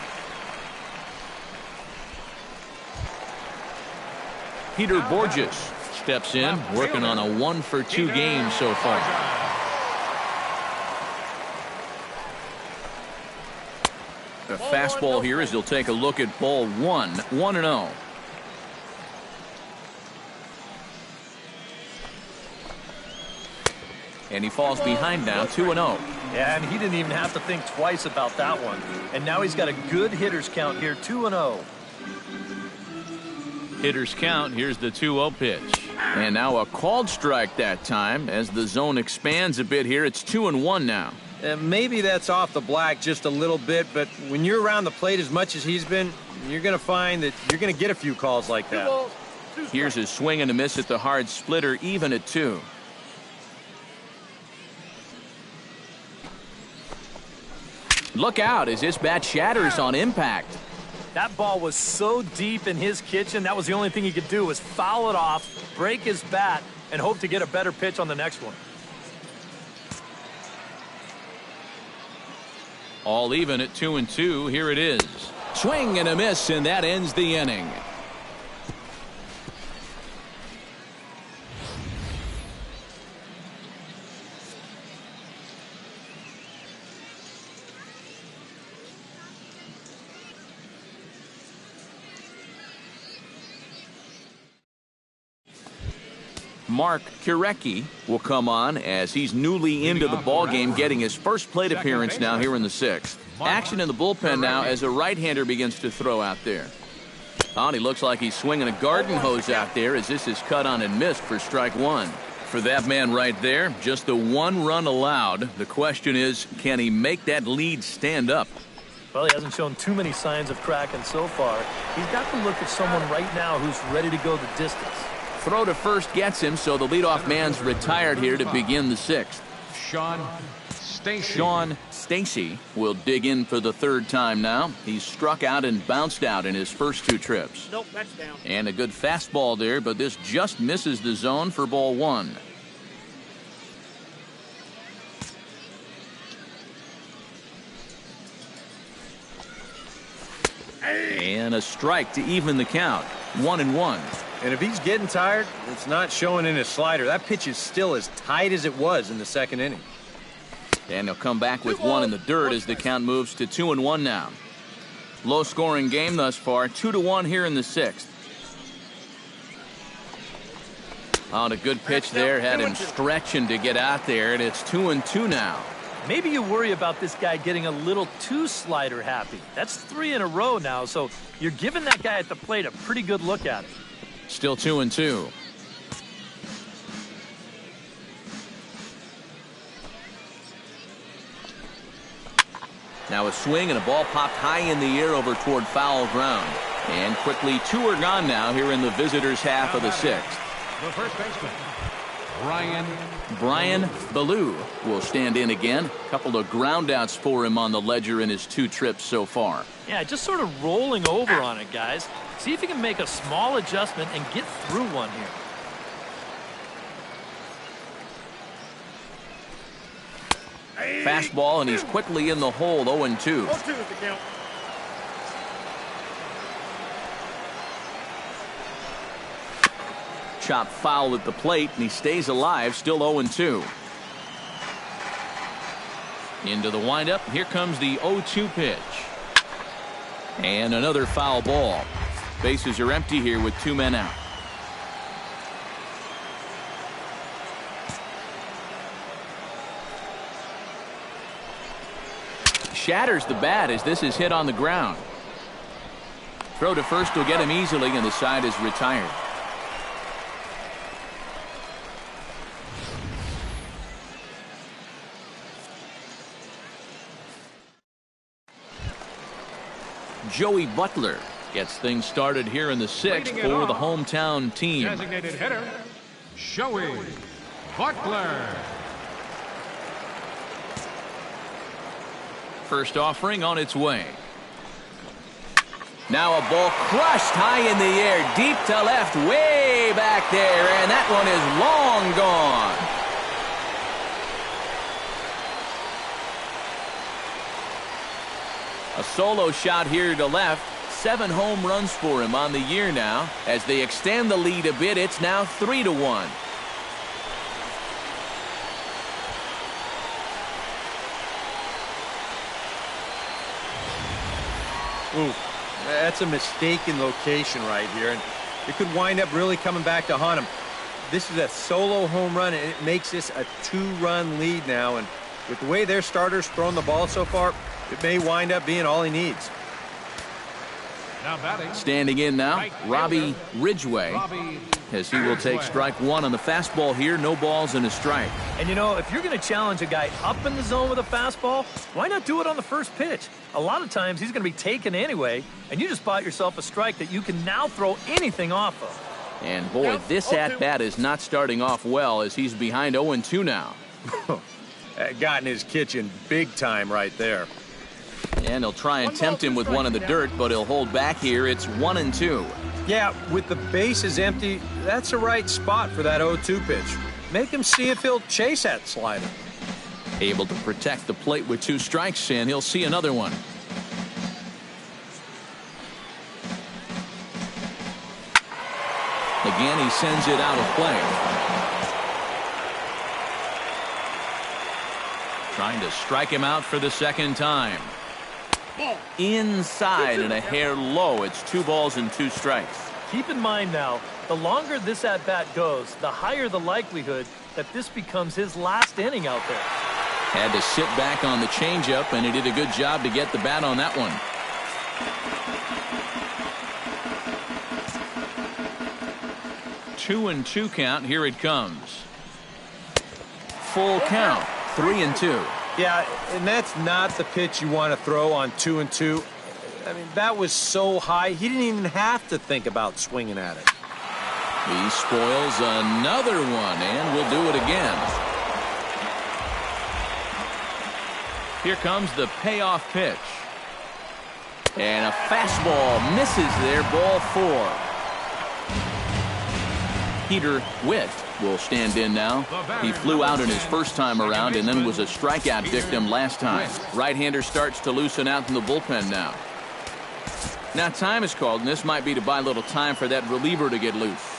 Peter Borges steps in, working on a 1-for-2 game so far. The fastball here as he'll take a look at ball one. 1-0. And he falls behind now, 2-0.
Yeah, and he didn't even have to think twice about that one. And now he's got a good hitters count here, 2-0.
Hitters count. Here's the 2-0 pitch. And now a called strike that time as the zone expands a bit here. It's 2-1 now.
Maybe that's off the black just a little bit, but when you're around the plate as much as he's been, you're going to find that you're going to get a few calls like that.
Here's his swing and a miss at the hard splitter, even at 2. Look out as this bat shatters on impact.
That ball was so deep in his kitchen, that was the only thing he could do was foul it off, break his bat, and hope to get a better pitch on the next one.
All even at 2-2. Here it is. Swing and a miss, and that ends the inning. Mark Korecki will come on as he's newly into the ballgame, getting his first plate appearance now here in the 6th. Action in the bullpen now as a right-hander begins to throw out there. Oh, and he looks like he's swinging a garden hose out there as this is cut on and missed for strike one. For that man right there, just the 1 run allowed. The question is, can he make that lead stand up?
Well, he hasn't shown too many signs of cracking so far. He's got to look at someone right now who's ready to go the distance.
Throw to first gets him, so the leadoff man's retired here to begin the 6th. Sean Stacy will dig in for the 3rd time now. He's struck out and bounced out in his first 2 trips.
Nope, that's down.
And a good fastball there, but this just misses the zone for ball 1. And a strike to even the count. 1-1.
And if he's getting tired, it's not showing in his slider. That pitch is still as tight as it was in the 2nd inning.
And he'll come back with 1 in the dirt as the count moves to 2-1 now. Low scoring game thus far. 2-1 here in the 6th. On a good pitch there, had him stretching to get out there, and it's 2-2 now.
Maybe you worry about this guy getting a little too slider happy. That's 3 in a row now, so you're giving that guy at the plate a pretty good look at it.
Still 2-2. Now a swing and a ball popped high in the air over toward foul ground. And quickly 2 are gone now here in the visitors' half of the 6th.
The first baseman,
Brian Ballou will stand in again. A couple of ground outs for him on the ledger in his 2 trips so far.
Yeah, just sort of rolling over on it, guys. See if you can make a small adjustment and get through one here.
Fastball, and he's quickly in the hole, 0-2. Chop foul at the plate, and he stays alive, still 0-2. Into the windup. Here comes the 0-2 pitch. And another foul ball. Bases are empty here with 2 men out. Shatters the bat as this is hit on the ground. Throw to first will get him easily, and the side is retired. Joey Butler gets things started here in the 6th for the hometown team.
designated hitter, Joey Butler.
First offering on its way. Now a ball crushed high in the air, deep to left, way back there, and that one is long gone. A solo shot here to left. 7 home runs for him on the year now. As they extend the lead a bit, it's now 3-1.
Ooh, that's a mistaken location right here, and it could wind up really coming back to haunt him. This is a solo home run, and it makes this a 2-run lead now, and with the way their starters thrown the ball so far, it may wind up being all he needs.
Now batting.
Standing in now, Robbie Ridgway, as he will take strike 1 on the fastball here. No balls and a strike.
And you know, if you're going to challenge a guy up in the zone with a fastball, why not do it on the first pitch? A lot of times he's going to be taken anyway, and you just bought yourself a strike that you can now throw anything off of.
And boy, this at-bat is not starting off well as he's behind 0-2 now.
Got in his kitchen big time right there.
And he'll try and tempt him with one in the dirt, but he'll hold back here. It's 1-2.
Yeah, with the bases empty, that's the right spot for that 0-2 pitch. Make him see if he'll chase that slider.
Able to protect the plate with 2 strikes, and he'll see another one. Again, he sends it out of play. Trying to strike him out for the 2nd time. Inside and a hair low. It's 2 balls and 2 strikes.
Keep in mind now, the longer this at-bat goes, the higher the likelihood that this becomes his last inning out there.
Had to sit back on the changeup, and he did a good job to get the bat on that one. Two and 2 count. Here it comes. Full count. 3-2.
Yeah, and that's not the pitch you want to throw on 2-2. I mean, that was so high, he didn't even have to think about swinging at it.
He spoils another one, and will do it again. Here comes the payoff pitch. And a fastball misses there, ball 4. Peter Witt will stand in now. He flew out in his first time around and then was a strikeout victim last time. Right-hander starts to loosen out in the bullpen now. Now time is called, and this might be to buy a little time for that reliever to get loose.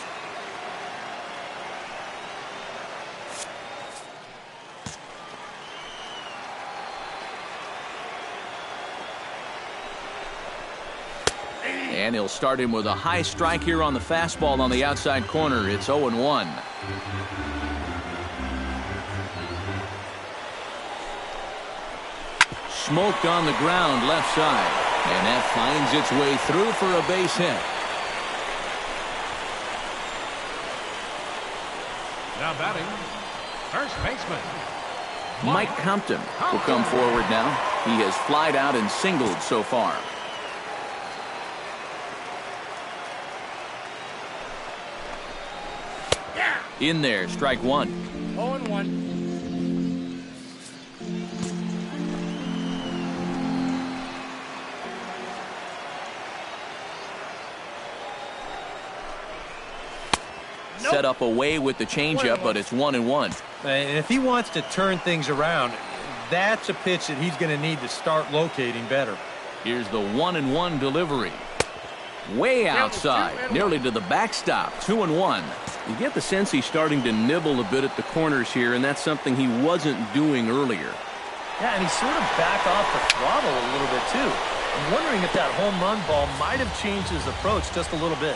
And he'll start him with a high strike here on the fastball on the outside corner. It's 0-1. Smoked on the ground left side. And that finds its way through for a base hit.
Now batting, first baseman.
Mike Compton will come forward now. He has flied out and singled so far. In there, strike one.
0-1.
Set up away with the changeup, but it's 1-1.
And if he wants to turn things around, that's a pitch that he's going to need to start locating better.
Here's the 1-1 delivery. Way outside, nearly to the backstop. 2-1. You get the sense he's starting to nibble a bit at the corners here, and that's something he wasn't doing earlier.
Yeah, and he sort of backed off the throttle a little bit, too. I'm wondering if that home run ball might have changed his approach just a little bit.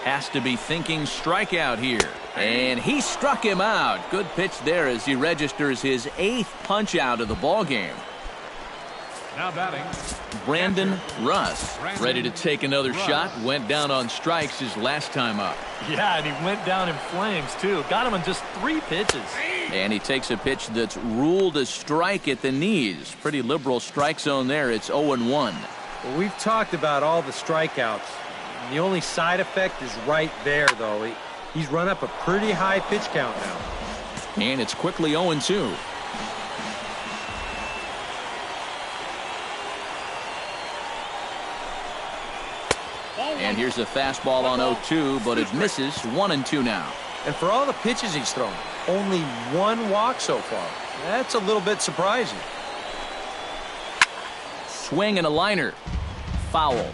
Has to be thinking strikeout here. And he struck him out. Good pitch there as he registers his 8th punch out of the ball game.
Now batting,
Brandon Russ, ready to take another shot. Went down on strikes his last time up.
Yeah, and he went down in flames, too. Got him in just 3 pitches.
And he takes a pitch that's ruled a strike at the knees. Pretty liberal strike zone there. It's 0-1.
Well, we've talked about all the strikeouts. The only side effect is right there, though. He's run up a pretty high pitch count now.
And it's quickly 0-2. And here's a fastball on 0-2, but it misses. 1-2 now.
And for all the pitches he's thrown, only 1 walk so far. That's a little bit surprising.
Swing and a liner. Foul.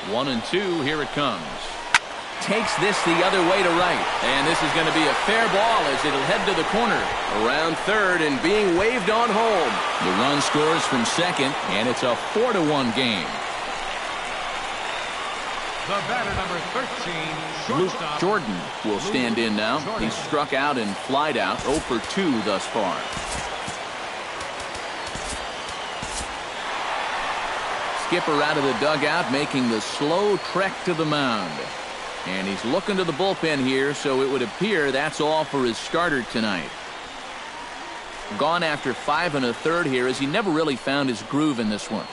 1-2, here it comes. Takes this the other way to right. And this is going to be a fair ball as it'll head to the corner. Around third and being waved on home. The run scores from second, and it's a 4-1 game.
the batter number 13,
Luke
shortstop.
Jordan will stand in now. He's struck out and flied out 0 for 2 thus far. Skipper out of the dugout making the slow trek to the mound. And he's looking to the bullpen here, so it would appear that's all for his starter tonight. Gone after 5 1/3 here as he never really found his groove in this one.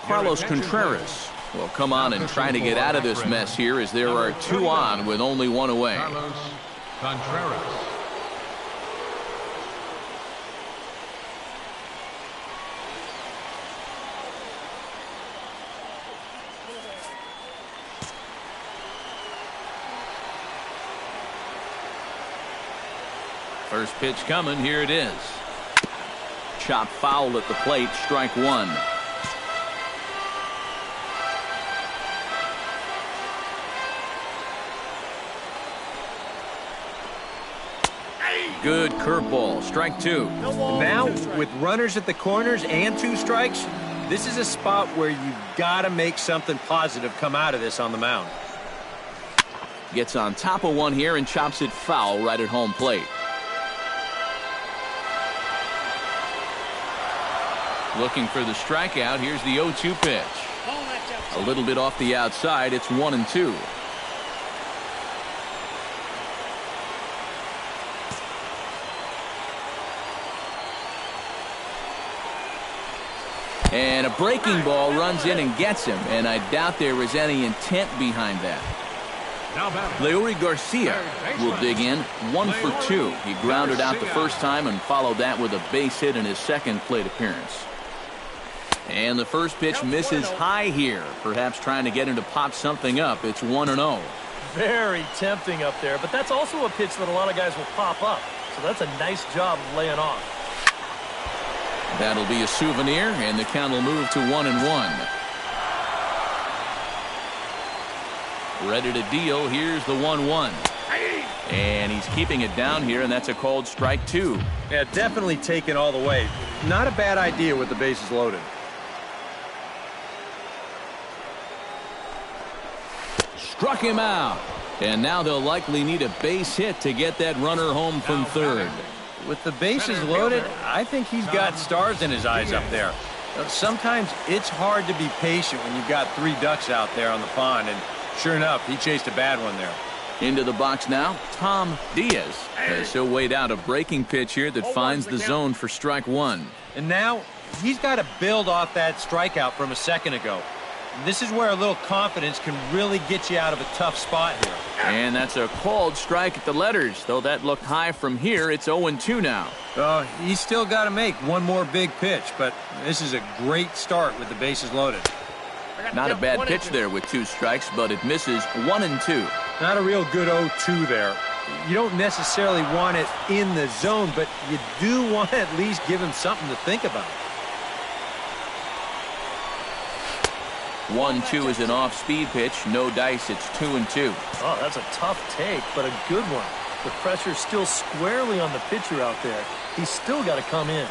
Carlos Contreras will come on and try to get out of this mess here as there are 2 on with only 1 away.
Carlos Contreras.
First pitch coming. Here it is. Chop foul at the plate. Strike 1. Good curveball. Strike 2.
Now, with runners at the corners and 2 strikes, this is a spot where you've got to make something positive come out of this on the mound.
Gets on top of one here and chops it foul right at home plate. Looking for the strikeout. Here's the 0-2 pitch. A little bit off the outside. It's 1-2. And a breaking ball runs in and gets him, and I doubt there was any intent behind that. Leury Garcia will dig in. 1 for 2. He grounded out the first time and followed that with a base hit in his second plate appearance. And the first pitch misses high here, perhaps trying to get him to pop something up. It's 1-0.
Very tempting up there, but that's also a pitch that a lot of guys will pop up. So that's a nice job of laying off.
That'll be a souvenir, and the count will move to 1-1. Ready to deal. Here's the 1-1. And he's keeping it down here, and that's a called strike 2.
Yeah, definitely taken all the way. Not a bad idea with the bases loaded.
Struck him out. And now they'll likely need a base hit to get that runner home from third.
With the bases loaded, I think he's got stars in his eyes up there. Sometimes it's hard to be patient when you've got 3 ducks out there on the pond, and sure enough, he chased a bad one there.
Into the box now, Tom Diaz, as he'll wait out a breaking pitch here that finds the zone for strike 1.
And now he's got to build off that strikeout from a second ago. This is where a little confidence can really get you out of a tough spot here.
And that's a called strike at the letters. Though that looked high from here, it's 0-2 now.
He's still got to make one more big pitch, but this is a great start with the bases loaded.
Not a bad pitch there with 2 strikes, but it misses 1-2.
Not a real good 0-2 there. You don't necessarily want it in the zone, but you do want to at least give him something to think about.
1-2 is an off-speed pitch. No dice. It's 2-2.
Oh, that's a tough take, but a good one. The pressure's still squarely on the pitcher out there. He's still got to come in.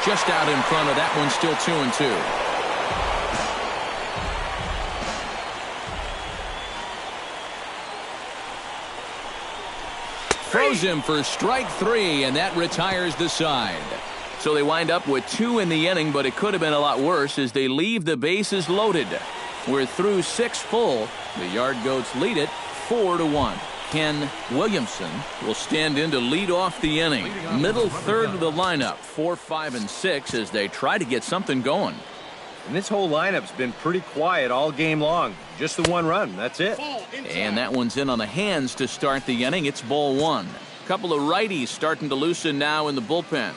Just out in front of that one, still 2-2. Throws him for strike 3, and that retires the side. So they wind up with 2 in the inning, but it could have been a lot worse as they leave the bases loaded. We're through 6 full. The YardGoats lead it 4-1. Ken Williamson will stand in to lead off the inning. Middle third of the lineup, 4, 5, and 6 as they try to get something going.
And this whole lineup's been pretty quiet all game long. Just the 1 run, that's it.
And that one's in on the hands to start the inning. It's ball 1. Couple of righties starting to loosen now in the bullpen.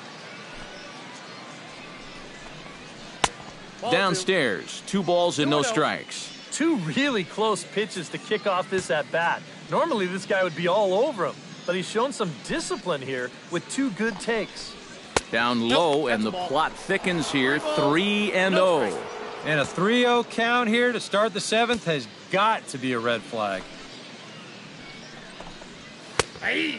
Downstairs, 2 balls and no strikes.
2 really close pitches to kick off this at-bat. Normally this guy would be all over him, but he's shown some discipline here with 2 good takes.
Down low, and the plot thickens here, 3-0.
And a 3-0 count here to start the 7th has got to be a red flag.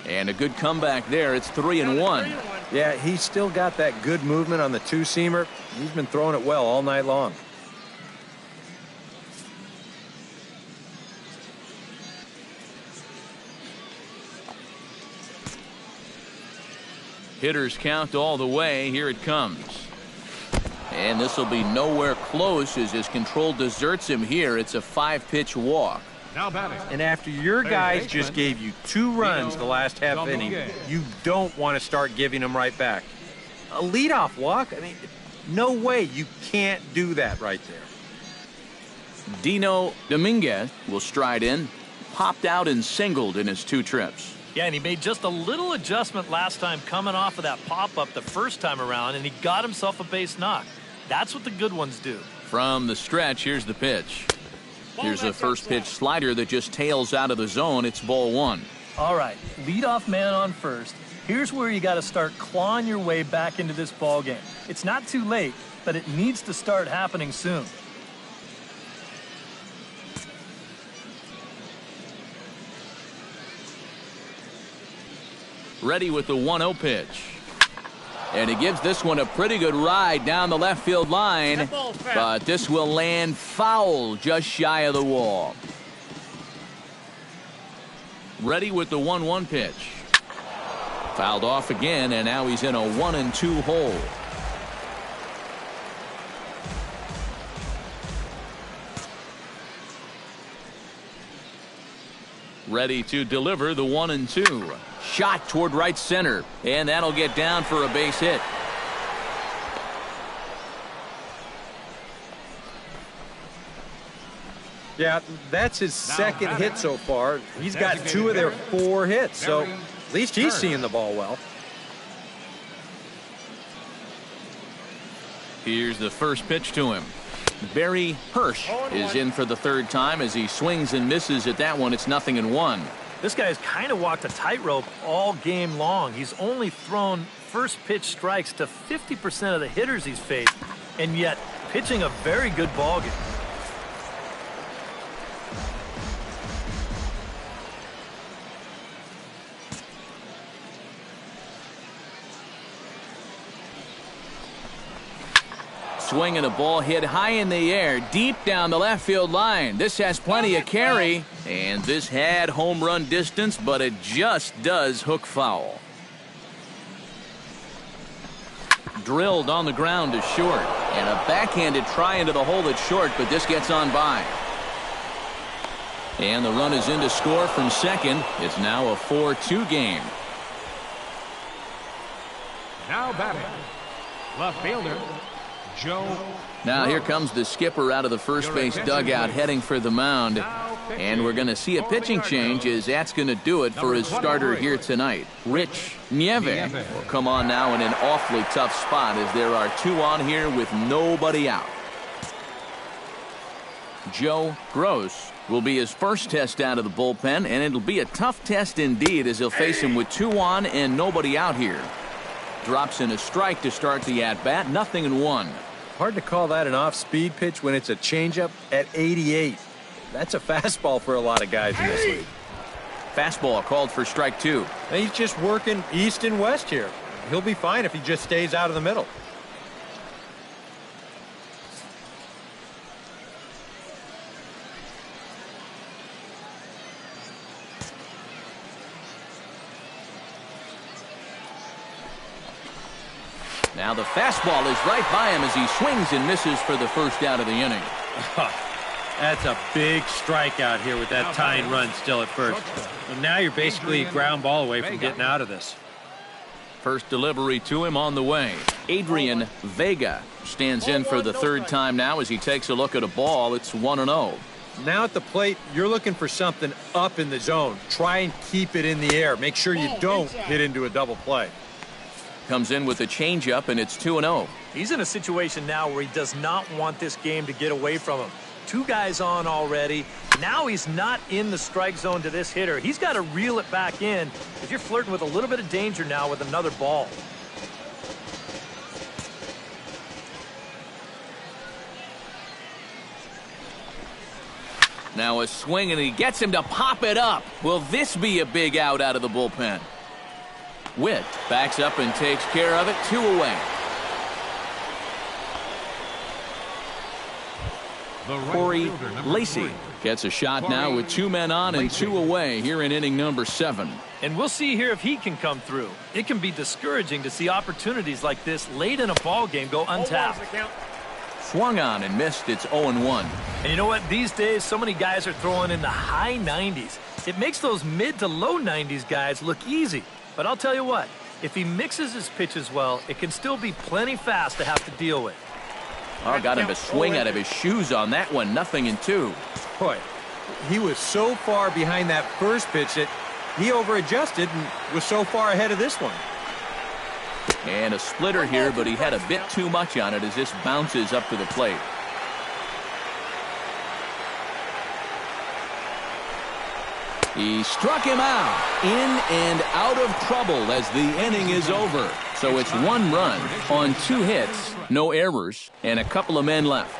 And a good comeback there. It's 3-1.
Yeah, he's still got that good movement on the 2-seamer. He's been throwing it well all night long.
Hitters count all the way. Here it comes. And this will be nowhere close as his control deserts him here. It's a 5-pitch walk.
Now batting.
And after your guys just gave you 2 runs the last half inning, you don't want to start giving them right back. A leadoff walk? I mean, no way. You can't do that right there.
Dino Dominguez will stride in. Popped out and singled in his 2 trips.
Yeah, and he made just a little adjustment last time coming off of that pop-up the first time around, and he got himself a base knock. That's what the good ones do.
From the stretch, here's the pitch. Here's a first pitch slider that just tails out of the zone. It's ball 1.
All right, leadoff man on first. Here's where you got to start clawing your way back into this ball game. It's not too late, but it needs to start happening soon.
Ready with the 1-0 pitch. And he gives this one a pretty good ride down the left field line. But this will land foul just shy of the wall. Ready with the 1-1 pitch. Fouled off again, and now he's in a 1-2 hole. Ready to deliver the 1-2. Shot toward right center, and that'll get down for a base hit.
Yeah, that's his second hit so far. He's got 2 of their 4 hits, so at least he's seeing the ball well.
Here's the first pitch to him. Barry Hirsch is in for the 3rd time as he swings and misses at that one. It's 0-1.
This guy's kind of walked a tightrope all game long. He's only thrown first pitch strikes to 50% of the hitters he's faced, and yet pitching a very good ball game.
swing and a ball hit high in the air, deep down the left field line. This has plenty of carry, and this had home run distance, but it just does hook foul. Drilled on the ground to short, and a backhanded try into the hole at short, but this gets on by. And the run is in to score from second. It's now a 4-2 game.
Now batting, left fielder, Joe.
Now here comes the skipper out of the first base dugout heading for the mound. And we're going to see a pitching change as that's going to do it for his starter here tonight. Rich Nieve will come on now in an awfully tough spot as there are two on here with nobody out. Joe Gross will be his first test out of the bullpen, and it'll be a tough test indeed as he'll face him with two on and nobody out here. Drops in a strike to start the at-bat, 0-1.
Hard to call that an off-speed pitch when it's a changeup at 88. That's a fastball for a lot of guys in this league.
Fastball called for strike two.
And he's just working east and west here. He'll be fine if he just stays out of the middle.
Now the fastball is right by him as he swings and misses for the first out of the inning.
That's a big strikeout here with that tying run still at first. And now you're basically a ground ball away from getting out of this.
First delivery to him on the way. Adrian Vega stands in for the third time now as he takes a look at a ball. It's 1-0.
Now at the plate, you're looking for something up in the zone. Try and keep it in the air. Make sure you don't hit into a double play.
Comes in with a changeup, and it's 2-0.
He's in a situation now where he does not want this game to get away from him. Two guys on already. Now he's not in the strike zone to this hitter. He's got to reel it back in if you're flirting with a little bit of danger now with another ball.
Now a swing, and he gets him to pop it up. Will this be a big out of the bullpen? Witt backs up and takes care of it. 2 away. Corey Lacy gets a shot now with 2 men on and 2 away here in inning number 7.
And we'll see here if he can come through. It can be discouraging to see opportunities like this late in a ball game go untapped.
Swung on and missed. It's 0-1.
And you know what? These days, so many guys are throwing in the high 90s. It makes those mid to low 90s guys look easy. But I'll tell you what, if he mixes his pitches well, it can still be plenty fast to have to deal with.
Oh, got him to swing out of his shoes on that one. 0-2.
Boy, he was so far behind that first pitch that he over-adjusted and was so far ahead of this one.
And a splitter here, but he had a bit too much on it as this bounces up to the plate. He struck him out, in and out of trouble as the inning is over. So it's 1 run on 2 hits, no errors, and a couple of men left.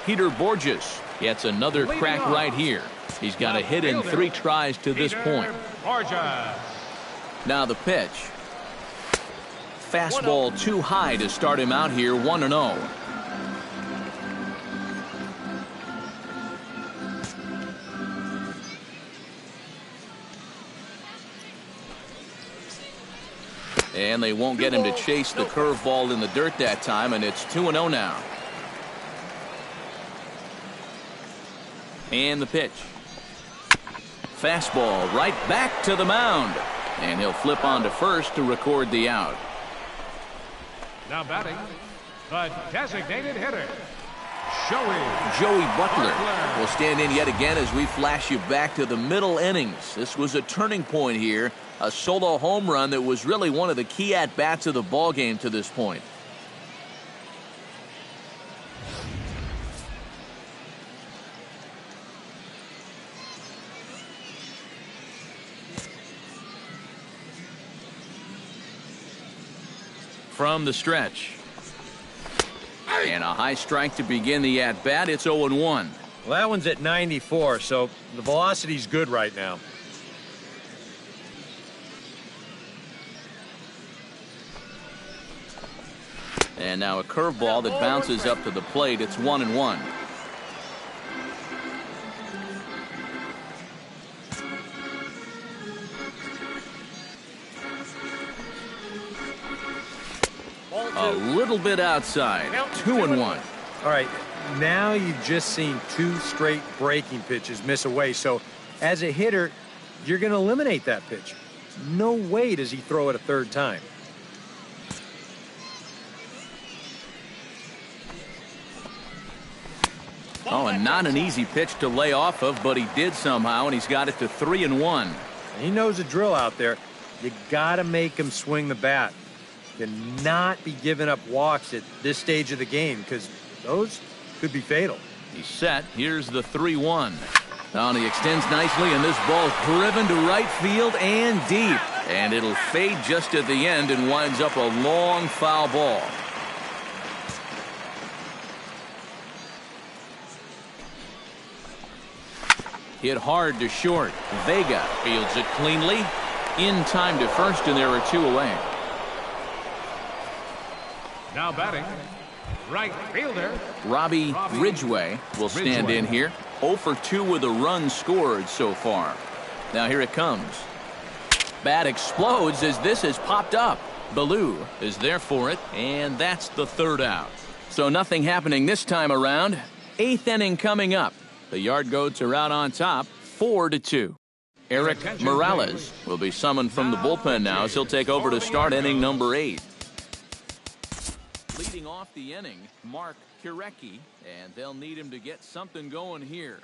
Peter Borges gets another crack right here. He's got a hit in 3 tries to this point. Now the pitch. Fastball too high to start him out here, 1-0. And they won't get him to chase the curveball in the dirt that time, and it's 2-0 now. And the pitch. Fastball right back to the mound. And he'll flip on to first to record the out.
Now batting, the designated hitter,
Joey Butler will stand in yet again as we flash you back to the middle innings. This was a turning point here. A solo home run that was really one of the key at-bats of the ball game to this point. From the stretch. And a high strike to begin the at-bat. It's 0-1.
Well, that one's at 94, so the velocity's good right now.
And now a curveball that bounces up to the plate. It's 1-1. A little bit outside. 2-1.
All right, now you've just seen 2 straight breaking pitches miss away. So as a hitter, you're going to eliminate that pitch. No way does he throw it a third time.
Oh, and not an easy pitch to lay off of, but he did somehow, and he's got it to 3-1.
He knows the drill out there. You got to make him swing the bat. Cannot be giving up walks at this stage of the game because those could be fatal.
He's set. Here's the 3-1. Oh, and he extends nicely, and this ball's driven to right field and deep. And it'll fade just at the end and winds up a long foul ball. Hit hard to short. Vega fields it cleanly. In time to first, and there are 2 away.
Now batting, right fielder
Robbie Ridgway will stand in here. 0 for 2 with a run scored so far. Now here it comes. Bat explodes as this has popped up. Ballou is there for it, and that's the 3rd out. So nothing happening this time around. 8th inning coming up. The YardGoats are out on top, 4-2. Eric Morales will be summoned from the bullpen now as he'll take over to start inning number 8. Leading off the inning, Mark Kurecki, and they'll need him to get something going here.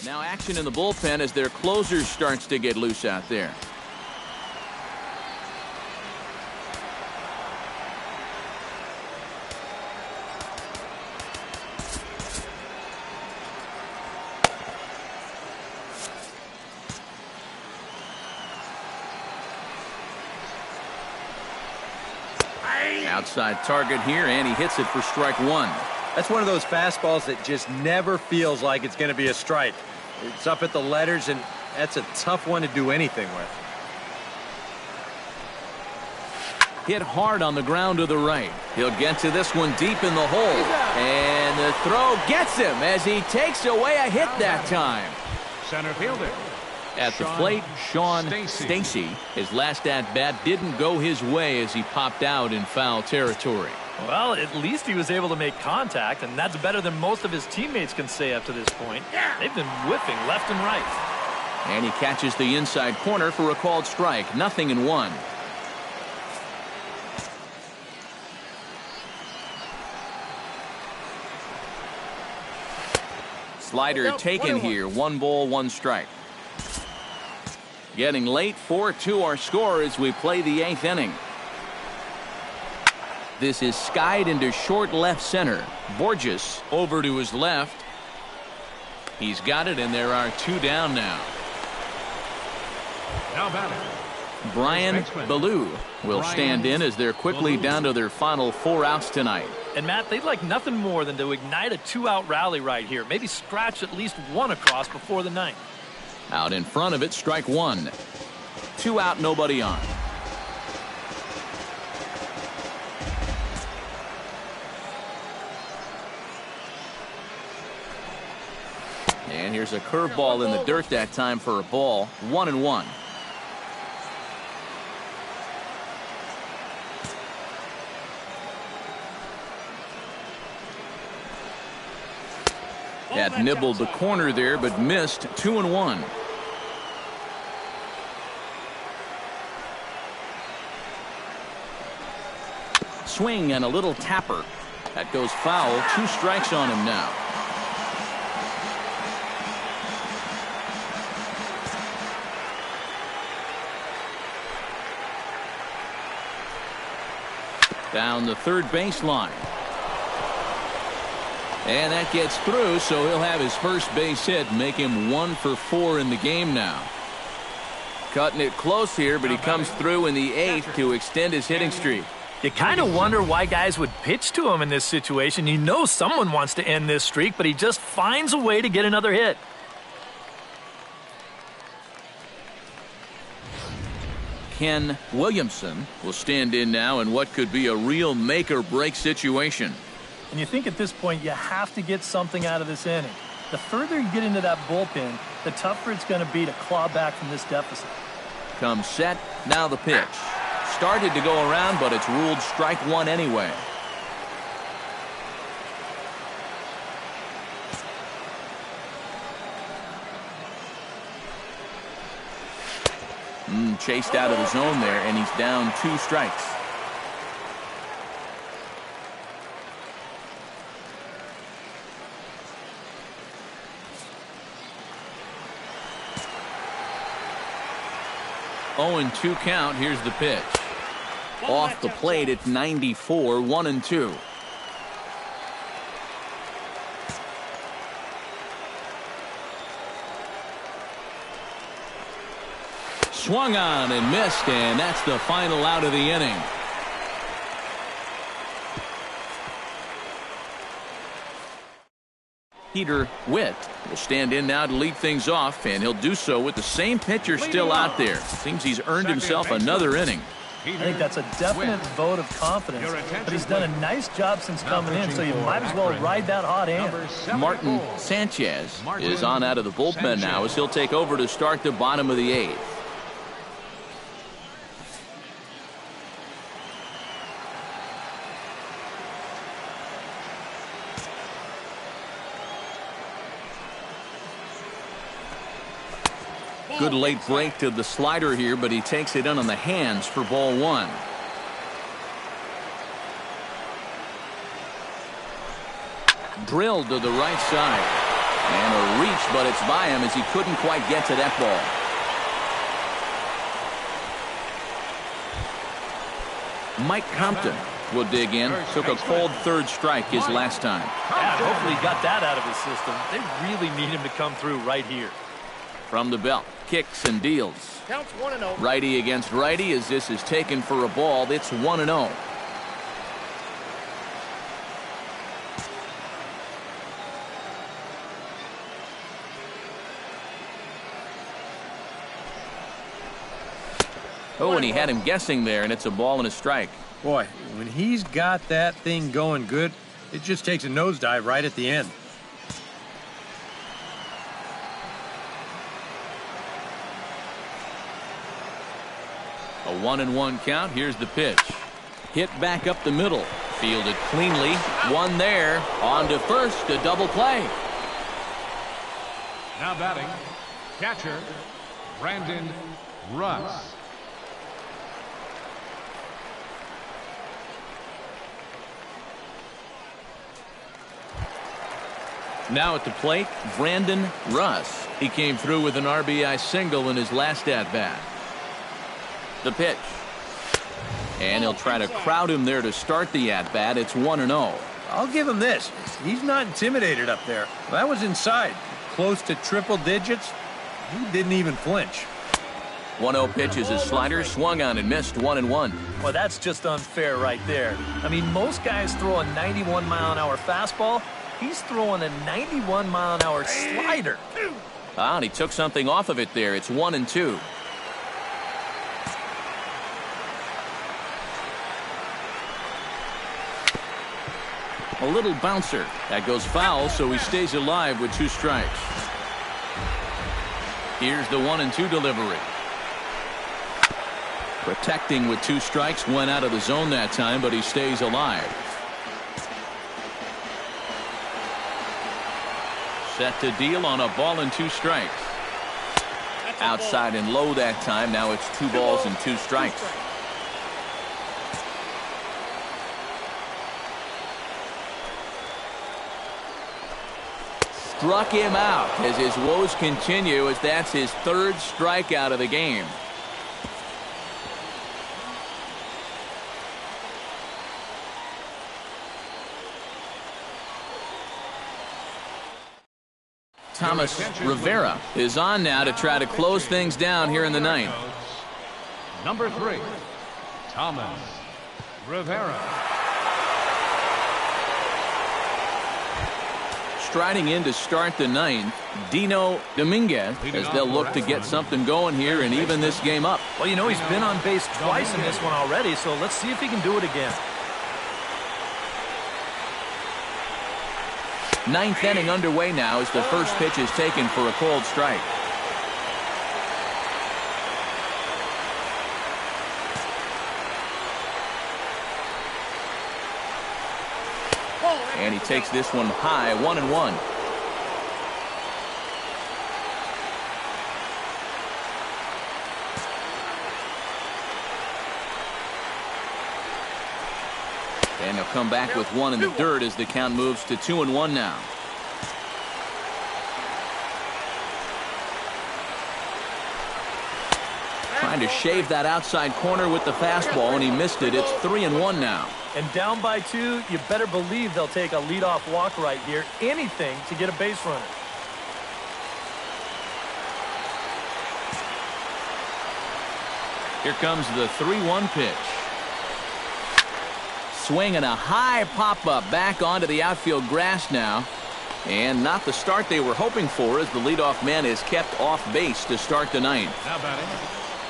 Now action in the bullpen as their closer starts to get loose out there. Outside target here, and he hits it for strike 1.
That's one of those fastballs that just never feels like it's going to be a strike. It's up at the letters, and that's a tough one to do anything with.
Hit hard on the ground to the right. He'll get to this one deep in the hole. And the throw gets him as he takes away a hit that time.
Center fielder.
At the plate, Sean Stacy. His last at-bat didn't go his way as he popped out in foul territory.
Well, at least he was able to make contact, and that's better than most of his teammates can say up to this point. They've been whiffing left and right.
And he catches the inside corner for a called strike. 0-1. Slider taken here. 1 ball, 1 strike. Getting late, 4-2 our score as we play the 8th inning. This is skied into short left center. Borges over to his left. He's got it, and there are 2 down now.
Now batting,
Brian Ballou will stand in as they're quickly down to their final 4 outs tonight.
And Matt, they'd like nothing more than to ignite a 2-out rally right here. Maybe scratch at least 1 across before the 9th.
Out in front of it, strike 1. 2 out, nobody on. And here's a curveball in the dirt that time for a ball. 1-1. Had nibbled the corner there, but missed. 2-1. Swing and a little tapper. That goes foul. 2 strikes on him now. Down the third baseline. And that gets through, so he'll have his first base hit, make him 1 for 4 in the game now. Cutting it close here, but he comes through in the 8th to extend his hitting streak.
You kind of wonder why guys would pitch to him in this situation. You know someone wants to end this streak, but he just finds a way to get another hit.
Ken Williamson will stand in now in what could be a real make-or-break situation.
And you think at this point you have to get something out of this inning. The further you get into that bullpen, the tougher it's going to be to claw back from this deficit.
Comes set, now the pitch. Started to go around, but it's ruled strike 1 anyway. Chased out of the zone there, and he's down 2 strikes. Oh, and 2 count. Here's the pitch. Off the plate at 94, 1-2. Swung on and missed, and that's the final out of the inning. Peter Witt will stand in now to lead things off, and he'll do so with the same pitcher still out there. Seems he's earned himself another inning.
I think that's a definite vote of confidence, but he's done a nice job since coming in, so you might as well ride that hot hand.
Martin Sanchez is on out of the bullpen now as he'll take over to start the bottom of the 8th. Good late break to the slider here, but he takes it in on the hands for ball 1. Drilled to the right side. And a reach, but it's by him as he couldn't quite get to that ball. Mike Compton will dig in. Took a cold 3rd strike his last time.
Yeah, hopefully he got that out of his system. They really need him to come through right here.
From the belt, kicks and deals.
Counts 1-0.
Righty against righty as this is taken for a ball. It's 1-0. Oh, and he had him guessing there, and it's a ball and a strike.
Boy, when he's got that thing going good, it just takes a nosedive right at the end.
A 1-1 count. Here's the pitch. Hit back up the middle. Fielded cleanly. One there. On to first. A double play.
Now batting, catcher, Brandon Russ.
Now at the plate, Brandon Russ. He came through with an RBI single in his last at-bat. The pitch. And he'll try to crowd him there to start the at-bat. It's 1-0.
I'll give him this. He's not intimidated up there. That was inside. Close to triple digits. He didn't even flinch.
1-0 pitch is his slider. Swung on and missed. 1-1.
Well, that's just unfair right there. I mean, most guys throw a 91-mile-an-hour fastball. He's throwing a 91-mile-an-hour slider.
Ah, and he took something off of it there. It's 1-2. A little bouncer. That goes foul, so he stays alive with 2 strikes. Here's the 1-2 delivery. Protecting with 2 strikes. Went out of the zone that time, but he stays alive. Set to deal on a ball and 2 strikes. Outside and low that time. Now it's 2 balls and 2 strikes. Struck him out as his woes continue, as that's his 3rd strikeout of the game. Thomas Rivera is on now to try to close things down here in the ninth.
Number 3, Thomas Rivera.
Striding in to start the ninth, Dino Dominguez, as they'll look to get something going here and even this game up.
Well, you know, he's been on base twice in this one already, so let's see if he can do it again.
Ninth inning underway now as the first pitch is taken for a cold strike. And he takes this one high, 1-1. And he'll come back with one in the dirt as the count moves to 2-1 now. Trying to shave that outside corner with the fastball, and he missed it. It's 3-1 now.
And down by 2, you better believe they'll take a leadoff walk right here. Anything to get a base runner.
Here comes the 3-1 pitch. Swinging a high pop-up back onto the outfield grass now. And not the start they were hoping for, as the leadoff man is kept off base to start the ninth.
Now batting,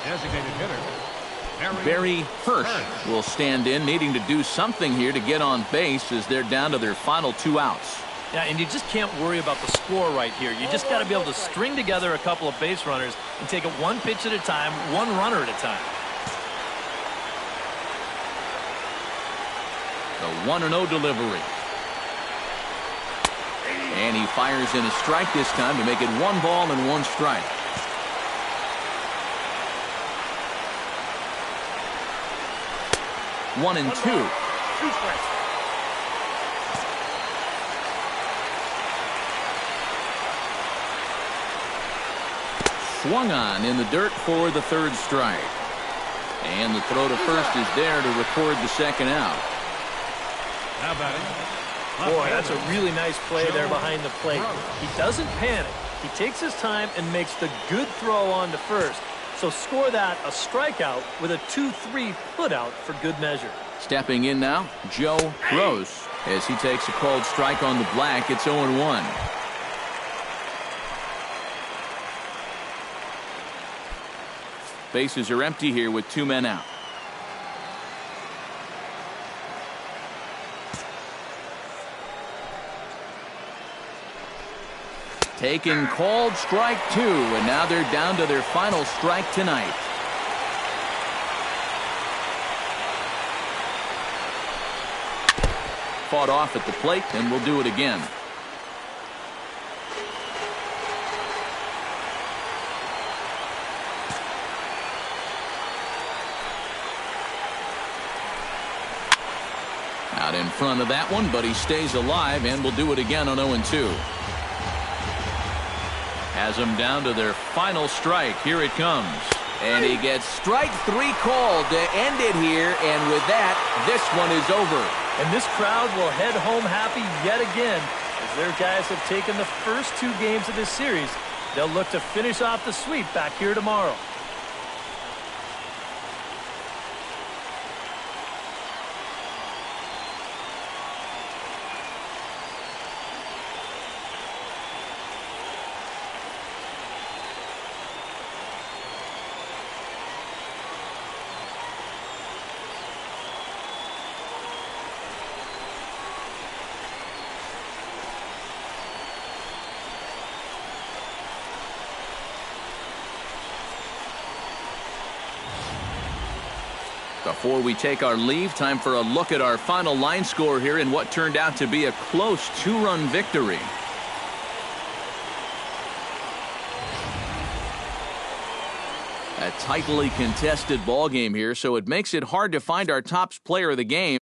designated hitter
Barry Hirsch will stand in, needing to do something here to get on base as they're down to their final 2 outs.
Yeah, and you just can't worry about the score right here. You just got to be able to string together a couple of base runners and take it one pitch at a time, one runner at a time.
The 1-0 delivery. And he fires in a strike this time to make it 1 ball and 1 strike. One and 2. Swung on in the dirt for the 3rd strike. And the throw to first is there to record the 2nd out.
Now batting.
Boy, that's a really nice play there behind the plate. He doesn't panic. He takes his time and makes the good throw on to first. So score that a strikeout with a 2-3 putout for good measure.
Stepping in now, Joe Rose, as he takes a called strike on the black. It's 0-1. Bases are empty here with 2 men out. Taking called strike 2, and now they're down to their final strike tonight. Fought off at the plate, and we'll do it again. Out in front of that one, but he stays alive, and we'll do it again on 0-2. Has them down to their final strike. Here it comes. And he gets strike 3 called to end it here. And with that, this one is over.
And this crowd will head home happy yet again, as their guys have taken the first 2 games of this series. They'll look to finish off the sweep back here tomorrow.
Before we take our leave, time for a look at our final line score here in what turned out to be a close 2-run victory. A tightly contested ball game here, so it makes it hard to find our top player of the game.